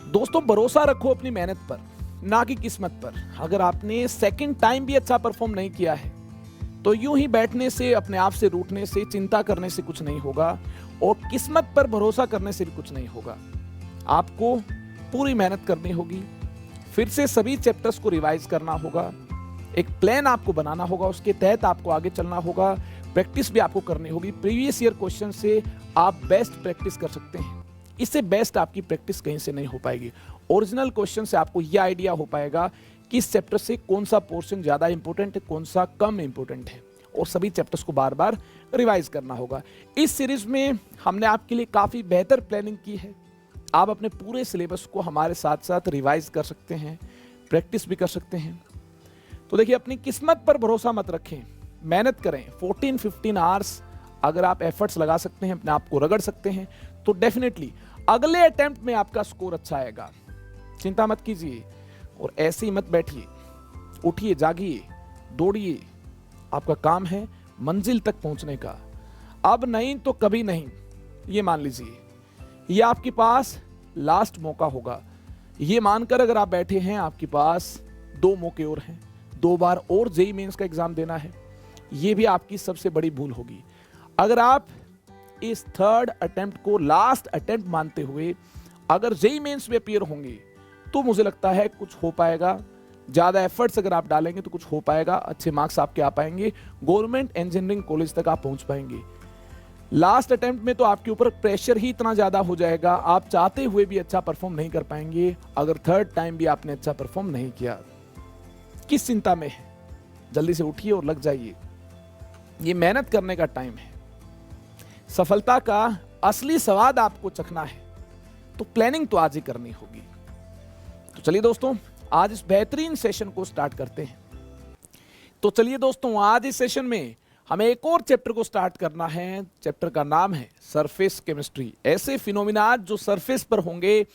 दोस्तों भरोसा रखो अपनी मेहनत पर, ना कि किस्मत पर। अगर आपने सेकंड टाइम भी अच्छा परफॉर्म नहीं किया है तो यूं ही बैठने से, अपने आप से रूठने से, चिंता करने से कुछ नहीं होगा और किस्मत पर भरोसा करने से भी कुछ नहीं होगा। आपको पूरी मेहनत करनी होगी, फिर से सभी चैप्टर्स को रिवाइज करना होगा, एक प्लान आपको बनाना होगा, उसके तहत आपको आगे चलना होगा, प्रैक्टिस भी आपको करनी होगी। प्रीवियस ईयर क्वेश्चन से आप बेस्ट प्रैक्टिस कर सकते हैं, इससे बेस्ट आपकी प्रैक्टिस कहीं से नहीं हो पाएगी। ओरिजिनल क्वेश्चन से आपको यह आइडिया हो पाएगा कि इस चैप्टर से कौन सा पोर्शन ज्यादा इंपॉर्टेंट है, कौन सा कम इंपॉर्टेंट है, और सभी चैप्टर्स को बार बार रिवाइज करना होगा। इस सीरीज में हमने आपके लिए काफी बेहतर प्लानिंग की है। आप अपने पूरे सिलेबस को हमारे साथ साथ रिवाइज कर सकते हैं, प्रैक्टिस भी कर सकते हैं। तो देखिए, अपनी किस्मत पर भरोसा मत रखें, मेहनत करें। 14-15 आवर्स अगर आप एफर्ट्स लगा सकते हैं, अपने आप को रगड़ सकते हैं, तो डेफिनेटली अगले अटेम्प्ट में आपका स्कोर अच्छा आएगा। चिंता मत कीजिए और ऐसे ही मत बैठिए, उठिए, जागिए, दौड़िए। आपका काम है मंजिल तक पहुंचने का, अब नहीं तो कभी नहीं, ये मान लीजिए। ये आपके पास लास्ट मौका होगा। ये मानकर अगर आप बैठे हैं, आपके पास 2 मौके और हैं, 2 बार और जेईई मेंस का एग्जाम देना है, ये भी आपकी सबसे बड़ी भूल होगी। अगर आप इस थर्ड अटेम्प्ट को लास्ट अटेम्प्ट मानते हुए अगर जेईई मेंस में अपीयर होंगे तो मुझे लगता है कुछ हो पाएगा। ज्यादा एफर्ट्स अगर आप डालेंगे तो कुछ हो पाएगा, अच्छे मार्क्स आपके आ पाएंगे, गवर्नमेंट इंजीनियरिंग कॉलेज तक आप पहुंच पाएंगे। लास्ट अटेम्प्ट में तो आपके ऊपर प्रेशर ही इतना ज्यादा हो जाएगा, आप चाहते हुए भी अच्छा परफॉर्म नहीं कर पाएंगे अगर थर्ड टाइम भी आपने अच्छा परफॉर्म नहीं किया। किस चिंता में है? जल्दी से उठिए और लग जाइए। ये मेहनत करने का टाइम है, सफलता का असली स्वाद आपको चखना है, तो प्लानिंग तो आज ही करनी होगी। तो चलिए दोस्तों, आज इस बेहतरीन सेशन को स्टार्ट करते हैं। तो चलिए दोस्तों, आज इस सेशन में हमें एक और चैप्टर को स्टार्ट करना है। चैप्टर का नाम है सरफेस केमिस्ट्री। ऐसे फिनोमिनाज जो सरफेस पर होंगे,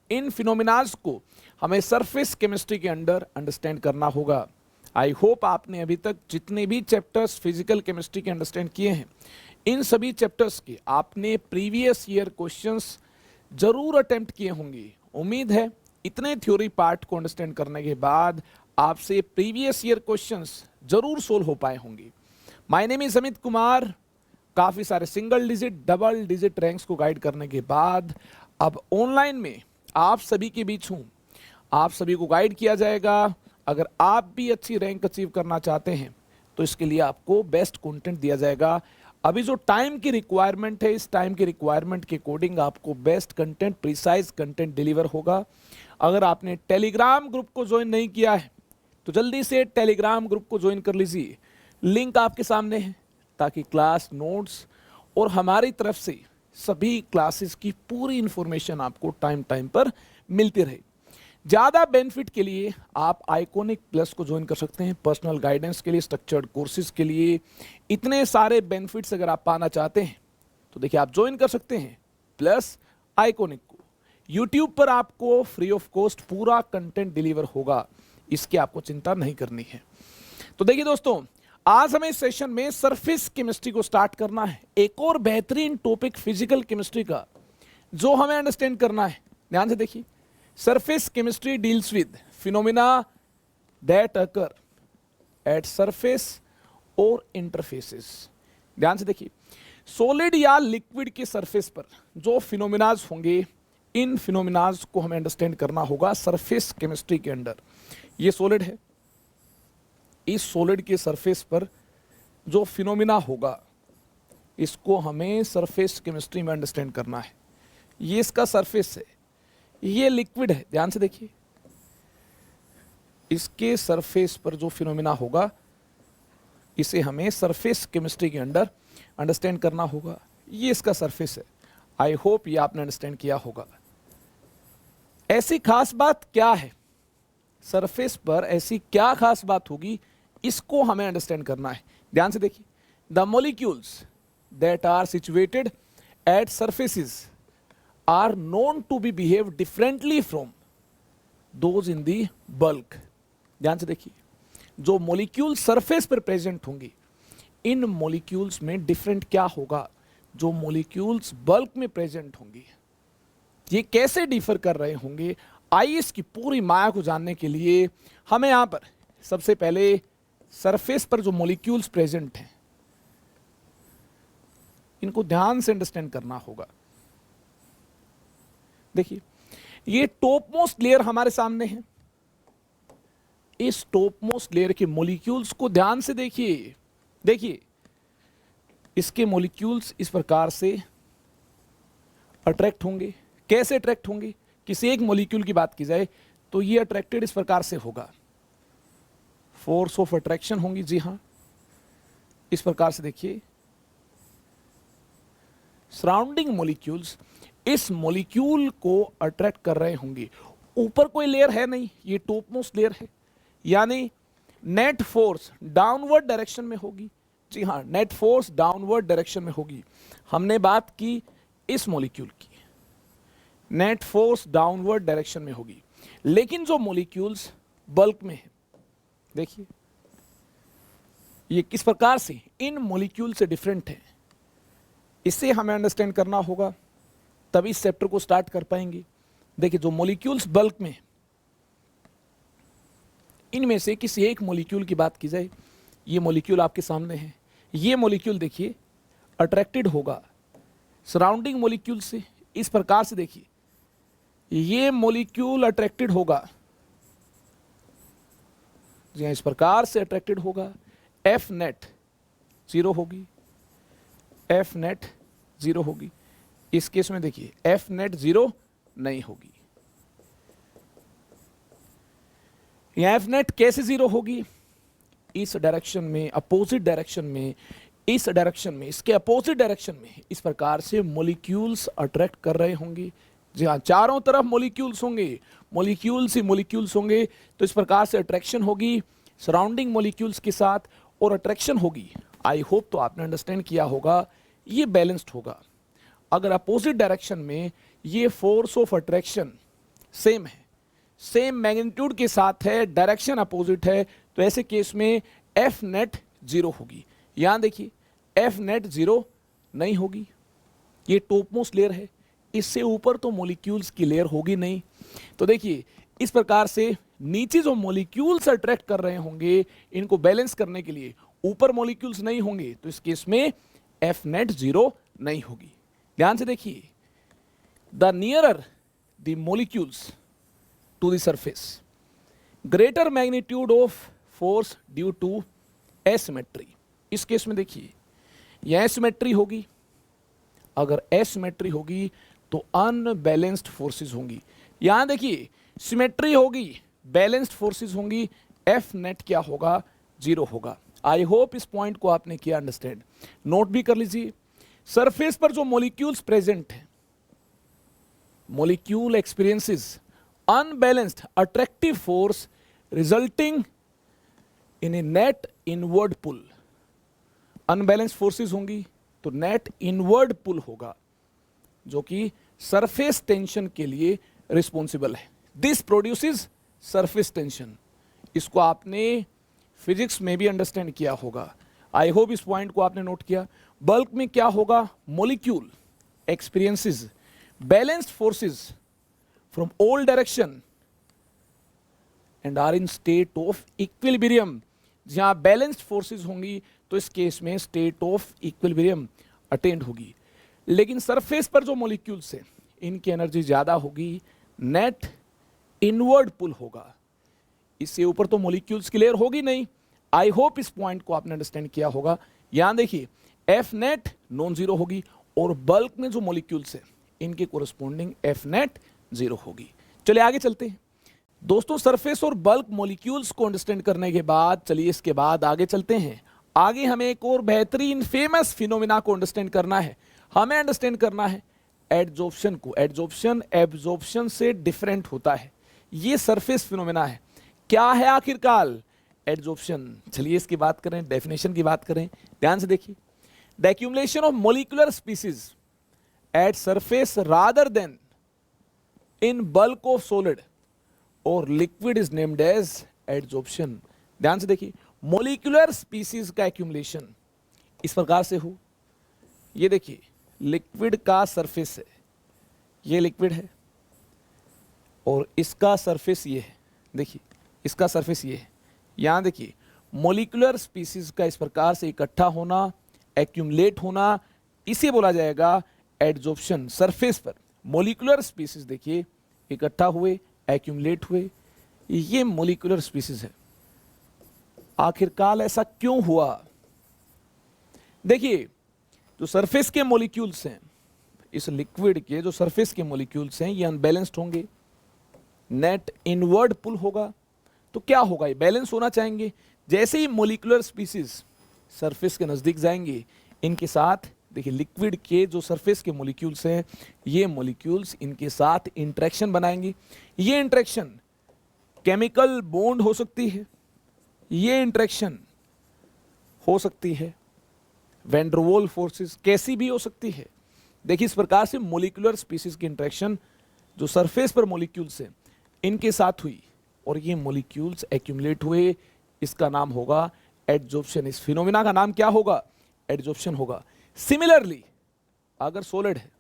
इन फिनोमिनाज को हमें सरफेस केमिस्ट्री के अंडर अंडरस्टैंड करना होगा। आई होप आपने अभी तक जितने भी चैप्टर्स फिजिकल केमिस्ट्री के अंडरस्टैंड किए हैं, इन सभी चैप्टर्स के आपने प्रीवियस ईयर क्वेश्चंस जरूर अटेम्प्ट किए होंगे। उम्मीद है इतने थ्योरी पार्ट को अंडरस्टैंड करने के बाद आपसे प्रीवियस ईयर क्वेश्चंस जरूर सोल्व हो पाए होंगे। My name is Amit Kumar. काफी सारे single digit, double digit ranks को गाइड करने के बाद अब ऑनलाइन में आप सभी के बीच हूं, आप सभी को गाइड किया जाएगा। अगर आप भी अच्छी रैंक अचीव करना चाहते हैं तो इसके लिए आपको बेस्ट कंटेंट दिया जाएगा। अभी जो टाइम की रिक्वायरमेंट है, इस टाइम की रिक्वायरमेंट के अकॉर्डिंग आपको best content, precise content deliver होगा। अगर आपने टेलीग्राम ग्रुप को ज्वाइन नहीं किया है तो जल्दी से टेलीग्राम ग्रुप को ज्वाइन कर लीजिए, लिंक आपके सामने है, ताकि क्लास नोट्स और हमारी तरफ से सभी क्लासेस की पूरी इंफॉर्मेशन आपको टाइम टाइम पर मिलती रहे। ज्यादा बेनिफिट के लिए आप आइकॉनिक प्लस को ज्वाइन कर सकते हैं, पर्सनल गाइडेंस के लिए, स्ट्रक्चर्ड कोर्सेज के लिए। इतने सारे बेनिफिट्स अगर आप पाना चाहते हैं तो देखिए, आप ज्वाइन कर सकते हैं प्लस आइकॉनिक को। यूट्यूब पर आपको फ्री ऑफ कॉस्ट पूरा कंटेंट डिलीवर होगा, इसकी आपको चिंता नहीं करनी है। तो देखिए दोस्तों, आज हमें इस सेशन में सरफेस केमिस्ट्री को स्टार्ट करना है। एक और बेहतरीन टॉपिक फिजिकल केमिस्ट्री का जो हमें अंडरस्टैंड करना है, ध्यान से देखिए। Surface chemistry deals with phenomena that occur at surface और इंटरफेसेस। ध्यान से देखिए, सॉलिड या लिक्विड के सरफेस पर जो फिनोमिनाज होंगे, इन फिनोमिनाज को हमें अंडरस्टैंड करना होगा सरफेस केमिस्ट्री के अंडर। ये सॉलिड है, इस सॉलिड के सरफेस पर जो फिनोमिना होगा इसको हमें सरफेस केमिस्ट्री में अंडरस्टैंड करना है। ये इसका सरफेस है, ये लिक्विड है, ध्यान से देखिए। इसके सरफेस पर जो फिनोमिना होगा इसे हमें सरफेस केमिस्ट्री के अंडर अंडरस्टैंड करना होगा। ये इसका सरफेस है। आई होप ये आपने अंडरस्टैंड किया होगा। ऐसी खास बात क्या है सरफेस पर, ऐसी क्या खास बात होगी, इसको हमें अंडरस्टैंड करना है। ध्यान से देखिए, the molecules that are situated at surfaces are known to be behave differently from those in the bulk. ध्यान से देखिए, जो मॉलिक्यूल सरफेस पर प्रेजेंट होंगे, इन मॉलिक्यूल्स में डिफरेंट क्या होगा, जो मॉलिक्यूल्स बल्क में प्रेजेंट होंगी। ये कैसे डिफर कर रहे होंगे, आइए इसकी पूरी माया को जानने के लिए हमें यहां पर सबसे पहले सरफेस पर जो मॉलिक्यूल्स प्रेजेंट हैं इनको ध्यान से अंडरस्टैंड करना होगा। देखिए ये टॉप मोस्ट लेयर हमारे सामने है, इस टॉप मोस्ट लेयर के मॉलिक्यूल्स को ध्यान से देखिए। देखिए इसके मॉलिक्यूल्स इस प्रकार से अट्रैक्ट होंगे। कैसे अट्रैक्ट होंगे, किसी एक मॉलिक्यूल की बात की जाए तो ये अट्रैक्टेड इस प्रकार से होगा, फोर्स ऑफ अट्रैक्शन होंगी। जी हां, इस प्रकार से देखिए सराउंडिंग मॉलिक्यूल्स इस मॉलिक्यूल को अट्रैक्ट कर रहे होंगे। ऊपर कोई लेयर है नहीं, ये टॉप मोस्ट लेयर है, यानी नेट फोर्स डाउनवर्ड डायरेक्शन में होगी। जी हाँ, नेट फोर्स डाउनवर्ड डायरेक्शन में होगी। हमने बात की इस मॉलिक्यूल की, नेट फोर्स डाउनवर्ड डायरेक्शन में होगी। लेकिन जो मॉलिक्यूल्स बल्क में है, देखिए ये किस प्रकार से इन मॉलिक्यूल से डिफरेंट है, इसे हमें अंडरस्टैंड करना होगा, तभी इस चैप्टर को स्टार्ट कर पाएंगे। देखिए जो मॉलिक्यूल्स बल्क में, इनमें से किसी एक मॉलिक्यूल की बात की जाए, ये मॉलिक्यूल आपके सामने है। ये मॉलिक्यूल देखिए अट्रैक्टेड होगा सराउंडिंग मॉलिक्यूल से, इस प्रकार से देखिए ये मॉलिक्यूल अट्रैक्टेड होगा, जी इस प्रकार से अट्रैक्टेड होगा। एफ नेट 0 होगी, एफ नेट 0 होगी। इस केस में देखिए एफ नेट 0 नहीं होगी। एफ नेट कैसे 0 होगी, इस डायरेक्शन में, अपोजिट डायरेक्शन में, इस डायरेक्शन में, इसके अपोजिट डायरेक्शन में इस प्रकार से मॉलिक्यूल्स अट्रैक्ट कर रहे होंगे। जी हाँ, चारों तरफ मॉलिक्यूल्स होंगे, मॉलिक्यूल्स ही मॉलिक्यूल्स होंगे, तो इस प्रकार से अट्रैक्शन होगी सराउंडिंग मॉलिक्यूल्स के साथ और अट्रैक्शन होगी। आई होप तो आपने अंडरस्टैंड किया होगा, ये बैलेंस्ड होगा। अगर अपोजिट डायरेक्शन में ये फोर्स ऑफ अट्रैक्शन सेम है, सेम मैग्नीट्यूड के साथ है, डायरेक्शन अपोजिट है, तो ऐसे केस में एफ नेट 0 होगी। यहां देखिए एफ नेट 0 नहीं होगी। ये टॉप मोस्ट लेयर है, इससे ऊपर तो मॉलिक्यूल्स की लेयर होगी नहीं। तो देखिए इस प्रकार से नीचे जो मॉलिक्यूल्स अट्रैक्ट कर रहे होंगे, इनको बैलेंस करने के लिए ऊपर मॉलिक्यूल्स नहीं होंगे, तो इस केस में एफ नेट 0 नहीं होगी। ध्यान से देखिए, the nearer the molecules to the surface greater magnitude of force due to asymmetry. इस केस में देखिए यह एसिमेट्री होगी, अगर एसिमेट्री होगी तो अनबैलेंस्ड फोर्सेस होंगी। यहां देखिए सिमेट्री होगी, बैलेंस्ड फोर्सेस होंगी, एफ नेट क्या होगा, 0 होगा। आई होप इस पॉइंट को आपने किया अंडरस्टैंड। नोट भी कर लीजिए, सरफेस पर जो मॉलिक्यूल्स प्रेजेंट हैं, molecule experiences unbalanced attractive force resulting in a net inward pull. Unbalanced forces होंगी तो नेट इनवर्ड पुल होगा, जो कि सरफेस टेंशन के लिए रिस्पॉन्सिबल है। This produces surface tension. इसको आपने फिजिक्स में भी अंडरस्टैंड किया होगा। आई होप इस पॉइंट को आपने नोट किया। बल्क में क्या होगा, molecule experiences balanced forces from all direction and are in state of equilibrium. जहां बैलेंस्ड फोर्सेस होंगी तो इस केस में स्टेट ऑफ इक्विलिब्रियम अटेंड होगी। लेकिन सरफेस पर जो मॉलिक्यूल्स हैं, इनकी एनर्जी ज्यादा होगी, नेट इनवर्ड पुल होगा। इससे ऊपर तो मॉलिक्यूल्स की लेयर होगी नहीं। आई होप इस पॉइंट को आपने अंडरस्टैंड किया होगा। यहां देखिए एफ नेट नॉन 0 होगी और बल्क में जो मॉलिक्यूल्स हैं इनके कोरस्पॉन्डिंग एफ नेट 0 होगी। चलिए आगे चलते हैं दोस्तों। सरफेस और बल्क मॉलिक्यूल्स को अंडरस्टैंड करने के बाद चलिए इसके बाद आगे चलते हैं। आगे हमें एक और बेहतरीन फेमस फिनोमिना को अंडरस्टैंड करना है। हमें अंडरस्टैंड करना है एडजॉर्प्शन को। एडजॉर्प्शन एब्जॉर्प्शन से डिफरेंट होता है। ये सरफेस फिनोमिना है। क्या है आखिरकार एडजॉर्प्शन? चलिए इसकी बात करें, डेफिनेशन की बात करें। ध्यान से देखिए, the accumulation of molecular species at surface rather than in bulk of solid और liquid is named as adsorption. ध्यान से देखिए, मॉलिक्यूलर स्पीसीज का एक्यूमुलेशन इस प्रकार से हो। ये देखिए लिक्विड का सरफेस है, ये लिक्विड है, इसका सरफेस ये है, देखिए इसका सरफेस ये है। यहां देखिए मोलिकुलर स्पीसीज का इस प्रकार से इकट्ठा होना, एक्यूमुलेट होना, इसे बोला जाएगा एडजॉर्प्शन। सरफेस पर मोलिकुलर स्पीसीज देखिए इकट्ठा हुए, एक्यूमुलेट हुए, ये मोलिकुलर स्पीसीज है। आखिरकार ऐसा क्यों हुआ? देखिए जो सरफेस के मॉलिक्यूल्स हैं, इस लिक्विड के जो सरफेस के मॉलिक्यूल्स हैं, ये अनबैलेंस्ड होंगे, नेट इनवर्ड पुल होगा। तो क्या होगा, ये बैलेंस होना चाहेंगे। जैसे ही मोलिकुलर स्पीसीज सरफेस के नजदीक जाएंगे, इनके साथ देखिए लिक्विड के जो सरफेस के मॉलिक्यूल्स हैं, ये मॉलिक्यूल्स इनके साथ इंटरेक्शन बनाएंगे। ये इंटरेक्शन केमिकल बॉन्ड हो सकती है, ये इंटरेक्शन हो सकती है वैन डर वाल्स फोर्सेस, कैसी भी हो सकती है। देखिए इस प्रकार से मोलिकुलर स्पीसीज की इंटरेक्शन जो सरफेस पर मॉलिक्यूल्स हैं इनके साथ हुई और ये मॉलिक्यूल्स एक्यूमुलेट हुए, इसका नाम होगा एडजॉर्प्शन। इस फिनोमिना का नाम क्या होगा? एडजॉर्प्शन होगा। सिमिलरली अगर सॉलिड है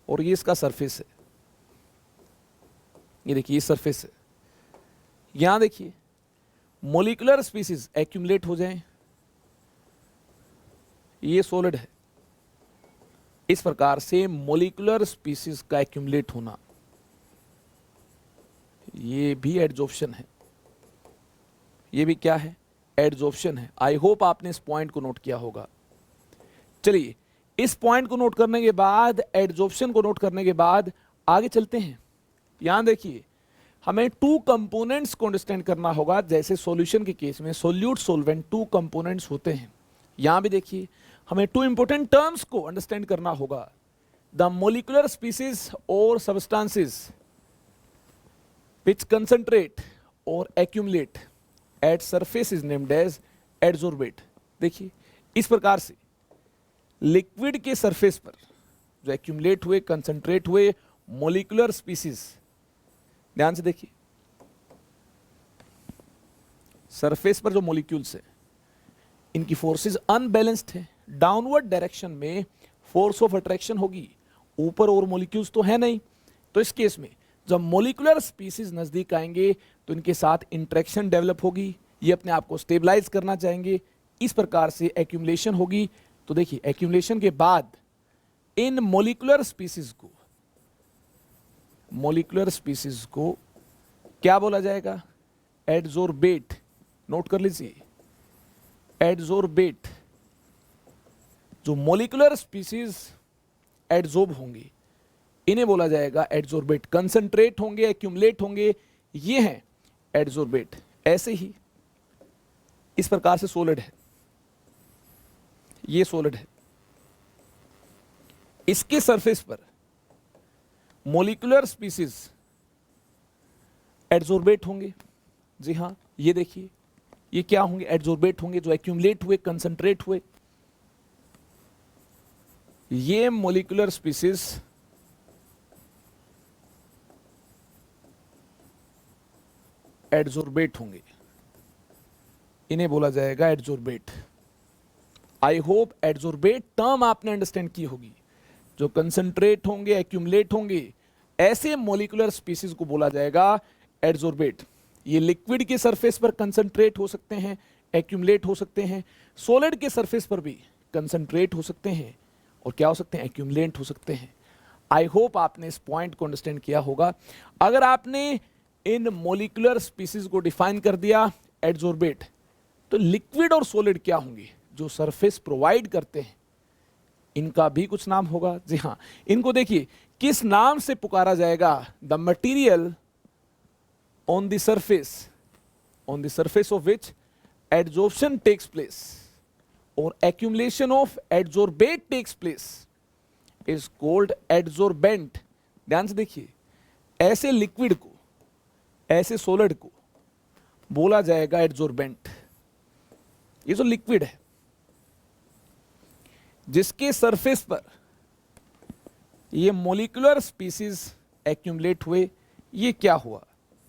और ये इसका सरफेस है, ये देखिए ये सरफेस है, यहां देखिए मोलिकुलर स्पीसीज एक्यूमुलेट हो जाएं, ये सॉलिड है, इस प्रकार से मोलिकुलर स्पीसीज का एक्यूमुलेट होना, ये भी एडजॉर्प्शन है। ये भी क्या है? एडजॉर्प्शन है। आई होप आपने इस पॉइंट को नोट किया होगा। चलिए इस पॉइंट को नोट करने के बाद, एडजॉर्प्शन को नोट करने के बाद आगे चलते हैं। यहां देखिए हमें टू कंपोनेंट्स को अंडरस्टैंड करना होगा। जैसे सॉल्यूशन के केस में सोल्यूट सॉल्वेंट टू कंपोनेंट्स होते हैं, यहां भी देखिए हमें टू इंपॉर्टेंट टर्म्स को अंडरस्टैंड करना होगा। द मोलिकुलर स्पीसीज और substances which concentrate or accumulate at surface is named as adsorbate। देखिए इस प्रकार से लिक्विड के सरफेस पर जो एक्यूमुलेट हुए, कंसंट्रेट हुए मोलिकुलर स्पीसीज, ध्यान से देखिए सरफेस पर जो मोलिक्यूल्स है इनकी फोर्सेस अनबैलेंस्ड है। डाउनवर्ड डायरेक्शन में फोर्स ऑफ अट्रैक्शन होगी, ऊपर और मोलिक्यूल्स तो है नहीं। तो इस केस में जब मोलिकुलर स्पीसीज नजदीक आएंगे तो इनके साथ इंटरेक्शन डेवलप होगी, ये अपने आप को स्टेबलाइज करना चाहेंगे, इस प्रकार से एक्यूमुलेशन होगी। तो देखिए एक्यूमुलेशन के बाद इन मोलिकुलर स्पीसीज को क्या बोला जाएगा? एडजॉर्बेट। नोट कर लीजिए, एडजॉर्बेट। जो मोलिकुलर स्पीसीज एडजॉर्ब होंगे इन्हें बोला जाएगा एडजॉर्बेट। कंसंट्रेट होंगे, एक्यूमुलेट होंगे, ये हैं एडजॉर्बेट। ऐसे ही इस प्रकार से सॉलिड है, ये सॉलिड है, इसके सरफेस पर मोलिकुलर स्पीसीज एडजॉर्बेट होंगे। जी हां, ये देखिए ये क्या होंगे? एडजॉर्बेट होंगे, जो एक्यूमुलेट हुए, कंसंट्रेट हुए। ये मोलिकुलर स्पीसीज एडजॉर्बेट होंगे, इन्हें बोला जाएगा adsorbate. I hope adsorbate term आपने अंडरस्टैंड की होगी। जो कंसंट्रेट होंगे, एक्यूमुलेट होंगे, ऐसे मोलिकुलर स्पीसीज को बोला जाएगा एडजॉर्बेट। ये लिक्विड के सरफेस पर कंसंट्रेट हो सकते हैं, एक्यूमुलेट हो सकते हैं, सॉलिड के सरफेस पर भी कंसंट्रेट हो सकते हैं और क्या हो सकते हैं? एक्यूमुलेट हो सकते हैं। आई होप आपने इस पॉइंट को अंडरस्टैंड किया होगा। अगर आपने इन मोलिकुलर स्पीसीज को डिफाइन कर दिया एडजॉर्बेट, तो लिक्विड और सॉलिड क्या होंगे? जो सरफेस प्रोवाइड करते हैं, इनका भी कुछ नाम होगा। जी हां, इनको देखिए किस नाम से पुकारा जाएगा? The material on the surface of which adsorption takes place और accumulation of adsorbate takes place is called adsorbent. ध्यान से देखिए, ऐसे लिक्विड को, ऐसे सॉलिड को बोला जाएगा एडजॉर्बेंट। ये जो लिक्विड है जिसके सरफेस पर ये मोलिकुलर स्पीसीज एक्यूमुलेट हुए, ये क्या हुआ?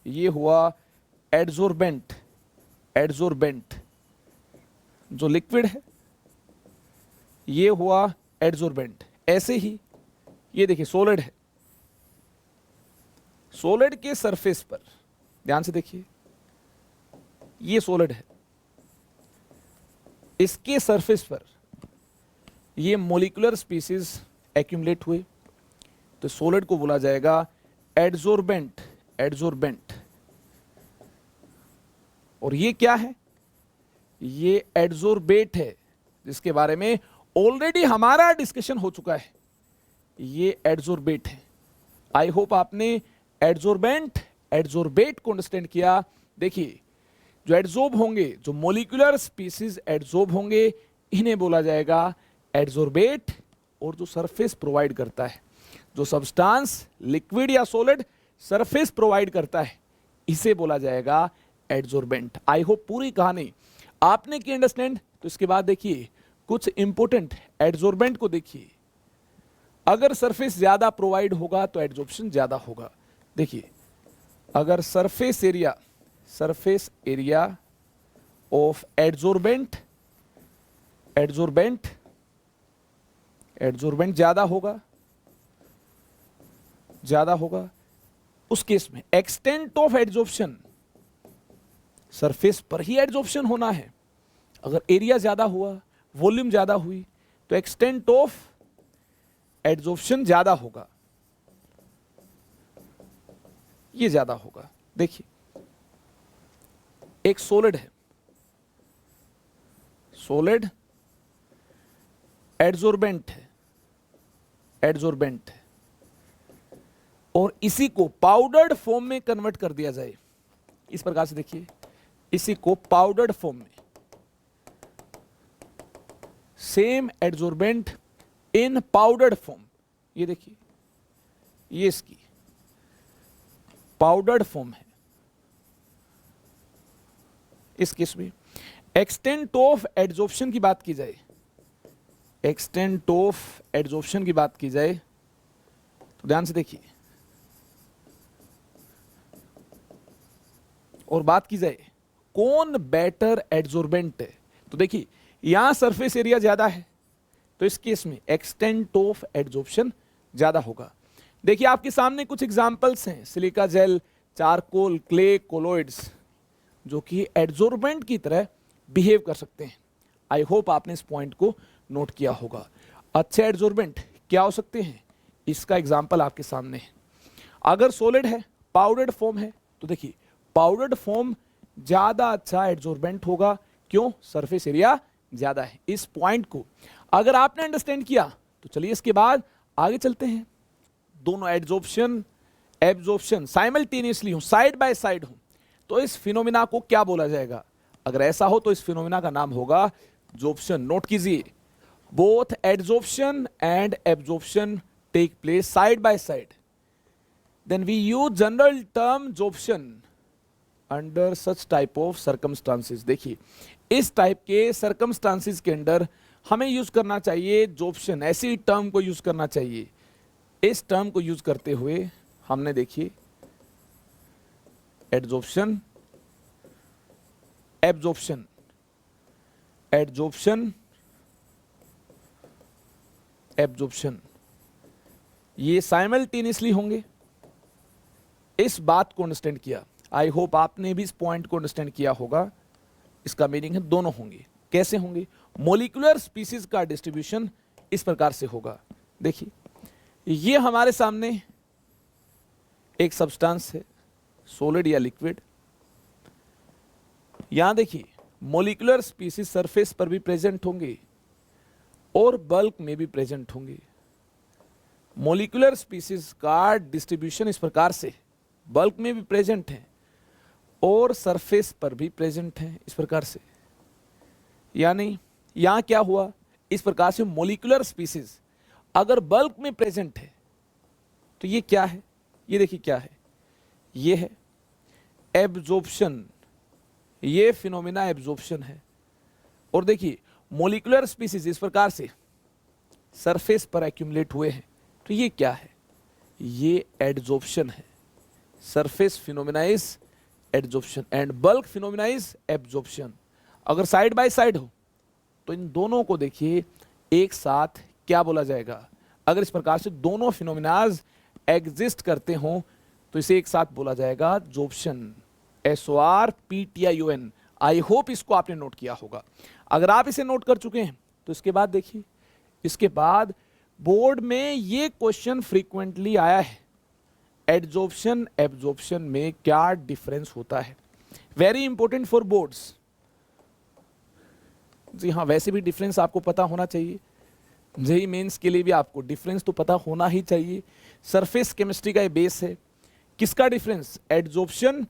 ये हुआ एडजॉर्बेंट। एडजॉर्बेंट जो लिक्विड है ये हुआ एडजॉर्बेंट। ऐसे ही ये देखिए सॉलिड है, सॉलिड के सरफेस पर, ध्यान से देखिए, ये सॉलिड है, इसके सरफेस पर ये मॉलिक्यूलर स्पीसीज एक्यूमुलेट हुए, तो सॉलिड को बोला जाएगा एडजॉर्बेंट, एडजॉर्बेंट। और ये क्या है? ये एडजॉर्बेट है, जिसके बारे में ऑलरेडी हमारा डिस्कशन हो चुका है। ये एडजॉर्बेट है। आई होप आपने एडजॉर्बेंट, एडजॉर्बेट को अंडरस्टैंड किया। देखिए, जो एडजॉर्ब होंगे, जो मॉलिक्यूलर स्पीसीज एडजॉर्ब होंगे, इन्हें बोला जाएगा एडजॉर्बेट। और जो सरफेस प्रोवाइड करता है, जो सब्सटेंस लिक्विड या सॉलिड सरफेस प्रोवाइड करता है, इसे बोला जाएगा एडजॉर्बेंट। आई होप पूरी कहानी आपने की अंडरस्टैंड। तो इसके बाद देखिए कुछ इंपॉर्टेंट एडजॉर्बेंट को देखिए। अगर सरफेस ज्यादा प्रोवाइड होगा तो एडजॉर्प्शन ज्यादा होगा। देखिए, अगर सरफेस एरिया ऑफ एडजॉर्बेंट ज्यादा होगा, उस केस में एक्सटेंट ऑफ एडजॉर्प्शन, सरफेस पर ही एडजॉर्प्शन होना है। अगर एरिया ज्यादा हुआ, वॉल्यूम ज्यादा हुई, तो एक्सटेंट ऑफ एडजॉर्प्शन ज्यादा होगा, ये ज्यादा होगा। देखिए, एक सॉलिड है, सॉलिड एडजॉर्बेंट है, और इसी को पाउडर्ड फॉर्म में कन्वर्ट कर दिया जाए, इस प्रकार से देखिए, इसी को पाउडर्ड फॉर्म में, सेम एडजॉर्बेंट इन पाउडर्ड फॉर्म, ये देखिए, ये इसकी पाउडर्ड फॉर्म है। इस केस में एक्सटेंट ऑफ एडजॉर्प्शन की बात की जाए, एक्सटेंट ऑफ एडजॉर्प्शन की बात की जाए, तो ध्यान से देखिए, और बात की जाए कौन बेटर एडजॉर्बेंट है, तो देखिए यहां सरफेस एरिया ज्यादा है, तो इस केस में एक्सटेंट ऑफ एडजॉर्प्शन ज्यादा होगा। देखिए, आपके सामने कुछ एग्जांपल्स हैं, silica gel, charcoal, clay, colloids, जो कि एडजॉर्बेंट की तरह बिहेव कर सकते हैं। आई होप आपने इस पॉइंट को नोट किया होगा। अच्छे एडजॉर्बेंट क्या हो सकते हैं, इसका एग्जांपल आपके सामने है। अगर सॉलिड है, पाउडर्ड फॉर्म है, तो देखिए पाउडर्ड फॉर्म ज्यादा अच्छा एडजॉर्बेंट होगा। क्यों? सरफेस एरिया ज्यादा है। इस पॉइंट को अगर आपने अंडरस्टैंड किया तो चलिए इसके बाद आगे चलते हैं। दोनों एडजॉर्प्शन एब्जॉर्प्शन साइमल्टेनियसली हो, साइड बाय साइड हो, तो इस फिनोमिना को क्या बोला जाएगा? अगर ऐसा हो तो इस फिनोमिना का नाम होगा जॉर्प्शन। नोट कीजिए, both adsorption and absorption take place side by side, then we use general term sorption under such type of circumstances. देखिए, इस टाइप के सर्कमस्टांसेस के अंदर हमें यूज करना चाहिए जॉर्प्शन, ऐसी टर्म को यूज करना चाहिए। इस टर्म को यूज करते हुए हमने देखिए एडजॉर्प्शन, एब्जॉर्प्शन, एडजॉर्प्शन, एब्जॉर्प्शन, ये साइमल्टेनियसली होंगे। इस बात को अंडरस्टैंड किया। आई होप आपने भी इस पॉइंट को अंडरस्टैंड किया होगा। इसका मीनिंग है दोनों होंगे। कैसे होंगे? मॉलिक्यूलर स्पीसीज का डिस्ट्रीब्यूशन इस प्रकार से होगा। देखिए, ये हमारे सामने एक सब्सटेंस है, सॉलिड या लिक्विड। यहां देखिए मॉलिक्यूलर स्पीसीज सरफेस पर भी प्रेजेंट होंगे और बल्क में भी प्रेजेंट होंगे। मॉलिक्यूलर स्पीसीज का डिस्ट्रीब्यूशन इस प्रकार से बल्क में भी प्रेजेंट है और सरफेस पर भी प्रेजेंट है, इस प्रकार से। यानी यहां क्या हुआ? इस प्रकार से मॉलिक्यूलर स्पीसीज अगर बल्क में प्रेजेंट है तो ये क्या है? ये देखिए क्या है, ये है एब्जॉर्प्शन। ये फिनोमिना एब्जॉर्प्शन है। और देखिए मॉलिक्यूलर स्पीसीज इस प्रकार से सरफेस पर एक्यूमुलेट हुए हैं, तो ये क्या है? ये एडजॉर्प्शन है। Surface phenomena is adsorption and bulk phenomena is absorption. अगर साइड बाय साइड हो तो इन दोनों को देखिए एक साथ क्या बोला जाएगा? अगर इस प्रकार से दोनों फिनोमिनाज एग्जिस्ट करते हो तो इसे एक साथ बोला जाएगा एब्जॉर्प्शन, SORPTION। आई होप इसको आपने नोट किया होगा। अगर आप इसे नोट कर चुके हैं तो इसके बाद देखिए, इसके बाद बोर्ड में ये क्वेश्चन फ्रीक्वेंटली आया है, एडजॉर्प्शन एब्जॉर्प्शन में क्या डिफरेंस होता है। Very important for boards. जी हाँ, वैसे भी डिफरेंस आपको पता होना चाहिए, जेईई मेंस के लिए भी आपको डिफरेंस तो पता होना ही चाहिए। सरफेस केमिस्ट्री का ये बेस है। किसका डिफरेंस? एडजॉर्प्शन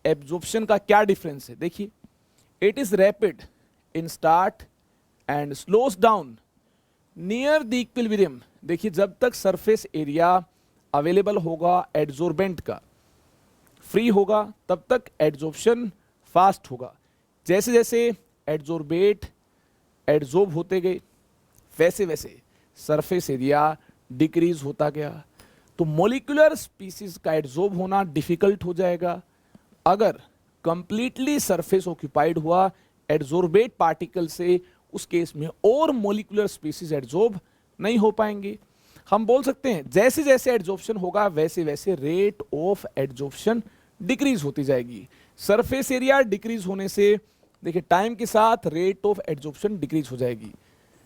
एब्जॉर्प्शन का क्या डिफरेंस है? देखिए, it is rapid in start and slows down near the equilibrium. देखिए, जब तक सरफेस एरिया अवेलेबल होगा एडजॉर्बेंट का, फ्री होगा, तब तक एडजॉर्प्शन फास्ट होगा। जैसे जैसे एडजॉर्बेट एडजॉर्ब होते गए, वैसे वैसे सरफेस एरिया डिक्रीज होता गया, तो मॉलिक्यूलर स्पीसीज का एडजॉर्ब होना डिफिकल्ट हो जाएगा। अगर कंप्लीटली सरफेस ऑक्यूपाइड हुआ एडजॉर्बेट पार्टिकल से, उस केस में और मॉलिक्यूलर स्पीसीज एडजॉर्ब नहीं हो पाएंगे। हम बोल सकते हैं जैसे जैसे एडजॉर्प्शन होगा वैसे वैसे रेट ऑफ एडजॉर्प्शन डिक्रीज होती जाएगी। सरफेस एरिया डिक्रीज होने से देखिए टाइम के साथ रेट ऑफ एडजॉर्प्शन डिक्रीज हो जाएगी।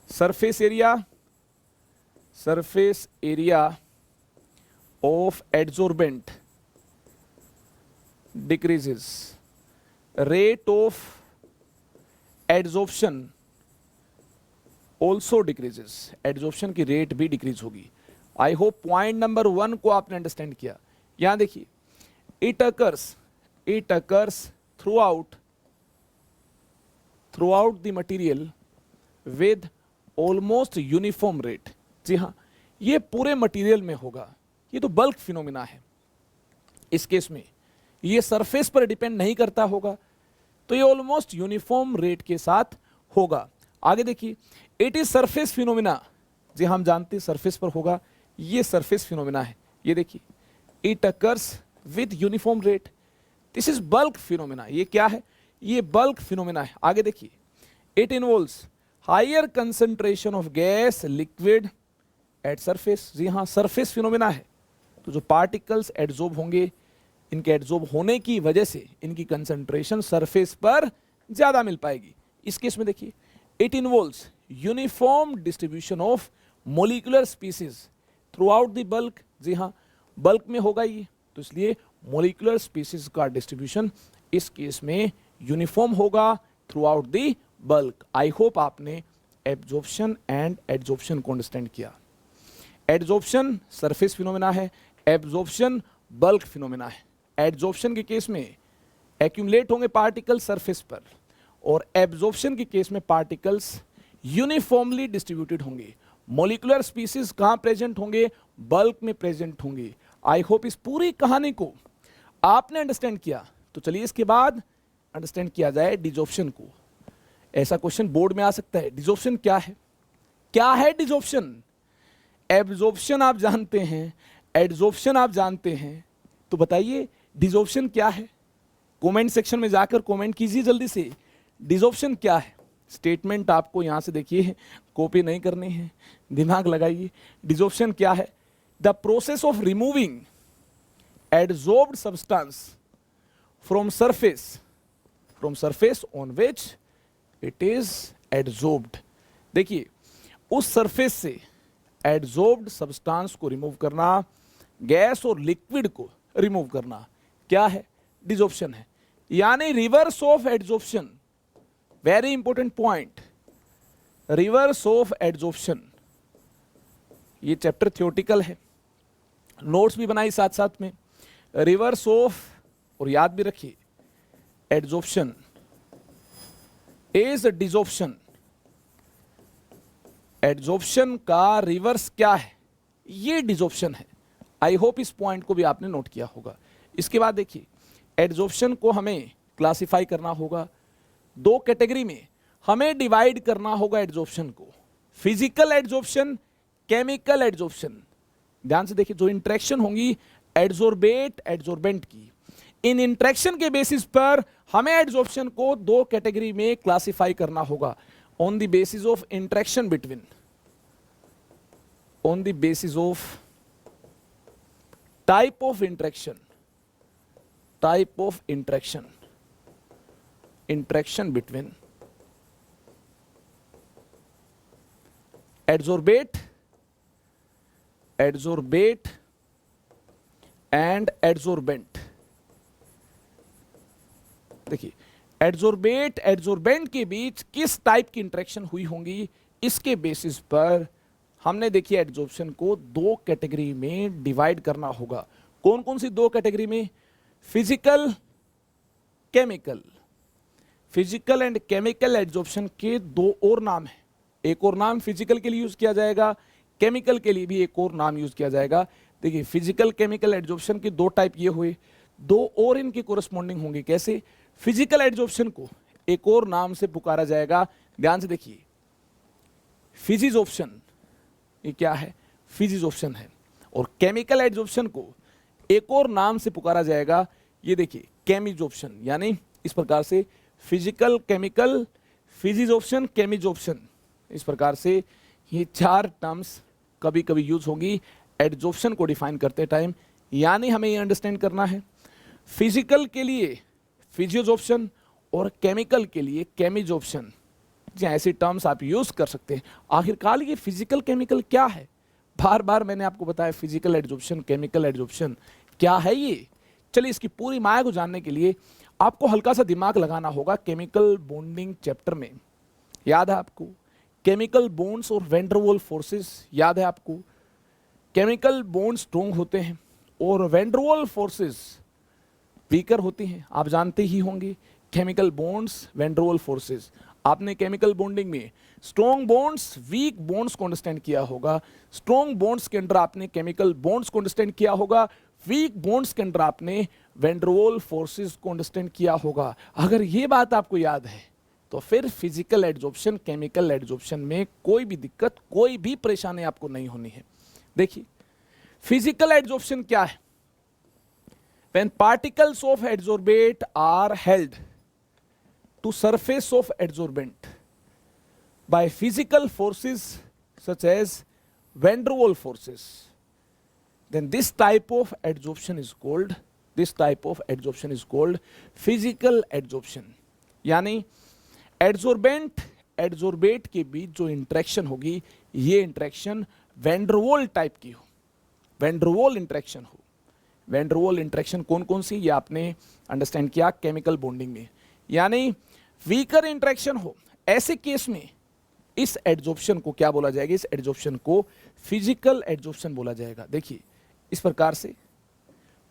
Surface area of adsorbent decreases, rate of adsorption also decreases, adsorption की रेट भी डिक्रीज होगी। आई होप पॉइंट नंबर 1 को आपने अंडरस्टैंड किया। यहां देखिए, it occurs throughout the material with almost uniform rate. जी हाँ, ये पूरे मटीरियल में होगा। ये तो बल्क फिनोमिना है। इस केस में ये सरफेस पर डिपेंड नहीं करता होगा, तो ये ऑलमोस्ट यूनिफॉर्म रेट के साथ होगा। आगे देखिए, इट इज सरफेस फिनोमिना। जी हम जानते हैं सरफेस पर होगा, ये सरफेस फिनोमिना है। ये देखिए, it occurs with uniform rate, this is bulk phenomena. ये क्या है? ये बल्क फिनोमिना है। आगे देखिए, it involves higher concentration of gas liquid at surface. जी हाँ, सरफेस फिनोमिना है, तो जो पार्टिकल्स एडजॉर्ब होंगे, इनके एडजॉर्ब होने की वजह से इनकी कंसंट्रेशन सरफेस पर ज्यादा मिल पाएगी। इस केस में देखिए, it involves uniform distribution of molecular species throughout the bulk. जी हाँ, बल्क में होगा ये, तो इसलिए मॉलिक्यूलर स्पीसीज का डिस्ट्रीब्यूशन इस केस में यूनिफॉर्म होगा throughout the bulk. I hope आपने एब्जॉर्प्शन एंड एडजॉर्प्शन को अंडरस्टैंड किया। एडजॉर्प्शन सरफेस फिनोमेना है, एब्जॉर्प्शन बल्क फिनोमेना है। एडजॉर्प्शन के केस में एक्यूमुलेट होंगे पार्टिकल्स सरफेस पर, और एब्जॉर्प्शन के केस में पार्टिकल्स यूनिफॉर्मली डिस्ट्रीब्यूटेड होंगे। मॉलिक्यूलर स्पीसीज कहां प्रेजेंट होंगे? बल्क में प्रेजेंट होंगे। आई होप इस पूरी कहानी को आपने अंडरस्टैंड किया। तो चलिए इसके बाद अंडरस्टैंड किया जाए डिजॉर्प्शन को। ऐसा क्वेश्चन बोर्ड में आ सकता है, डिजॉर्प्शन क्या है? क्या है डिजॉर्प्शन? एब्जॉर्प्शन आप जानते हैं, एडजॉर्प्शन आप जानते हैं, तो बताइए डिजॉर्प्शन क्या है? कमेंट सेक्शन में जाकर कमेंट कीजिए जल्दी से, डिजॉर्प्शन क्या है? स्टेटमेंट आपको यहां से देखिए, कॉपी नहीं करनी है, दिमाग लगाइए। डिजॉर्प्शन क्या है? The process of removing adsorbed substance from surface on which it is adsorbed. देखिए, उस सरफेस से एडजॉर्ब्ड सब्सटेंस को रिमूव करना, गैस और लिक्विड को रिमूव करना, क्या है? डिजॉर्प्शन है। यानी reverse of adsorption. Very important point, reverse of adsorption. ये चैप्टर थ्योरेटिकल है, नोट्स भी बनाई साथ साथ में। रिवर्स ऑफ, और याद भी रखिए, एडजॉर्प्शन इज डिजॉर्प्शन। एडजॉर्प्शन का रिवर्स क्या है? ये डिजॉर्प्शन है। आई होप इस पॉइंट को भी आपने नोट किया होगा। इसके बाद देखिए, एडजॉर्प्शन को हमें क्लासिफाई करना होगा, दो कैटेगरी में हमें डिवाइड करना होगा एडजॉर्प्शन को, फिजिकल एडजॉर्प्शन, केमिकल एडजॉर्प्शन। ध्यान से देखिए, जो इंटरेक्शन होंगी एडजॉर्बेट एडजॉर्बेंट की, इन इंटरेक्शन के बेसिस पर हमें एडजॉर्प्शन को दो कैटेगरी में क्लासिफाई करना होगा, on the basis of interaction between, on the basis of type of interaction type of interaction between adsorbate and adsorbent। देखिए एडजोर्बेंट के बीच किस टाइप की इंटरेक्शन हुई होंगी, इसके बेसिस पर हमने देखिए एडजॉर्प्शन को दो कैटेगरी में डिवाइड करना होगा। कौन कौन सी दो कैटेगरी में? फिजिकल एंड केमिकल एडजॉर्प्शन के दो और नाम है। एक और नाम फिजिकल के लिए यूज किया जाएगा, केमिकल के लिए भी एक और नाम यूज किया जाएगा। देखिए फिजिकल केमिकल एडजॉर्प्शन के दो टाइप ये हुए, दो और इनके कोरस्पॉन्डिंग होंगे। कैसे? फिजिकल एडजॉर्प्शन को एक और नाम से पुकारा जाएगा, ध्यान से देखिए, फिजिजॉर्प्शन। ये क्या है? फिजिजॉर्प्शन है। और केमिकल एडजॉर्प्शन को एक और नाम से पुकारा जाएगा, ये देखिए केमिजॉर्प्शन। यानी इस प्रकार से फिजिकल, केमिकल, फिजिजॉर्प्शन, केमिजॉर्प्शन, इस प्रकार से ये चार टर्म्स कभी कभी यूज होंगी एडजॉर्प्शन को डिफाइन करते टाइम। यानी हमें ये अंडरस्टैंड करना है, फिजिकल के लिए फिजियोजॉर्प्शन और केमिकल के लिए केमिजॉर्प्शन, ऐसी टर्म्स आप यूज कर सकते हैं। आखिरकार ये फिजिकल केमिकल क्या है? बार बार मैंने आपको बताया फिजिकल एडजॉर्प्शन, केमिकल एडजॉर्प्शन क्या है ये। चलिए इसकी पूरी माया को जानने के लिए आपको हल्का सा दिमाग लगाना होगा। केमिकल बॉन्डिंग चैप्टर में याद है आपको, केमिकल बॉन्ड्स और वैन डर वाल्स फोर्सेस याद है आपको। केमिकल बॉन्ड स्ट्रॉन्ग होते हैं और van der Waals forces weaker होती हैं, आप जानते ही होंगे। Chemical bonds, van der Waals forces, आपने केमिकल बॉन्डिंग में स्ट्रॉन्ग बॉन्ड्स, वीक बॉन्ड्स को अंडरस्टैंड किया होगा। स्ट्रॉन्ग बॉन्ड्स के अंदर आपने केमिकल बॉन्ड्स को अंडरस्टैंड किया होगा, वीक बॉन्ड्स के अंदर आपने वैन डर वाल्स फोर्सेस को अंडरस्टैंड किया होगा। अगर ये बात आपको याद है तो फिर फिजिकल एडजॉर्प्शन, केमिकल एडजॉर्प्शन में कोई भी दिक्कत, कोई भी परेशानी आपको नहीं होनी है। देखिए फिजिकल एडजॉर्प्शन क्या है? When particles of adsorbate are held to surface of adsorbent by physical forces such as van der Waals forces, then this type of adsorption is called physical adsorption। यानी एडजोर्बेट के बीच जो interaction होगी, ये interaction van der वाल type की हो, van der वाल interaction हो। वैन डर वाल इंटरेक्शन कौन कौन सी, ये आपने अंडरस्टैंड किया केमिकल बॉन्डिंग में। यानी वीकर इंटरेक्शन हो, ऐसे केस में इस एडजॉर्प्शन को क्या बोला जाएगा? इस एडजॉर्प्शन को फिजिकल एडजॉर्प्शन बोला जाएगा। देखिए इस प्रकार से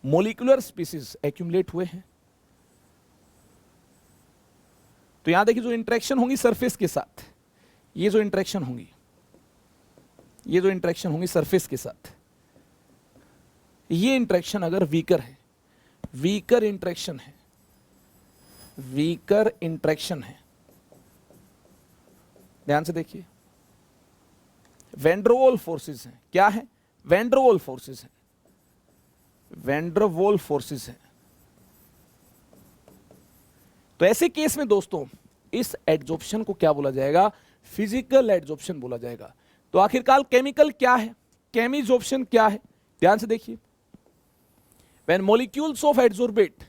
मॉलिक्यूलर स्पीसीज एक्यूमुलेट हुए हैं, तो यहां देखिए जो इंटरेक्शन होंगी सरफेस के साथ, ये जो इंटरेक्शन होंगी सरफेस के साथ, ये इंटरेक्शन अगर वीकर है, वीकर इंटरेक्शन है, ध्यान से देखिए, वैन डर वाल्स फोर्सेस हैं। क्या है? वैन डर वाल्स फोर्सेस हैं, वैन डर वाल्स फोर्सेस हैं। तो ऐसे केस में दोस्तों इस एडजॉर्प्शन को क्या बोला जाएगा? फिजिकल एडजॉर्प्शन बोला जाएगा। तो आखिरकार केमिकल क्या है, केमिजॉर्प्शन क्या है? ध्यान से देखिए, when molecules of adsorbate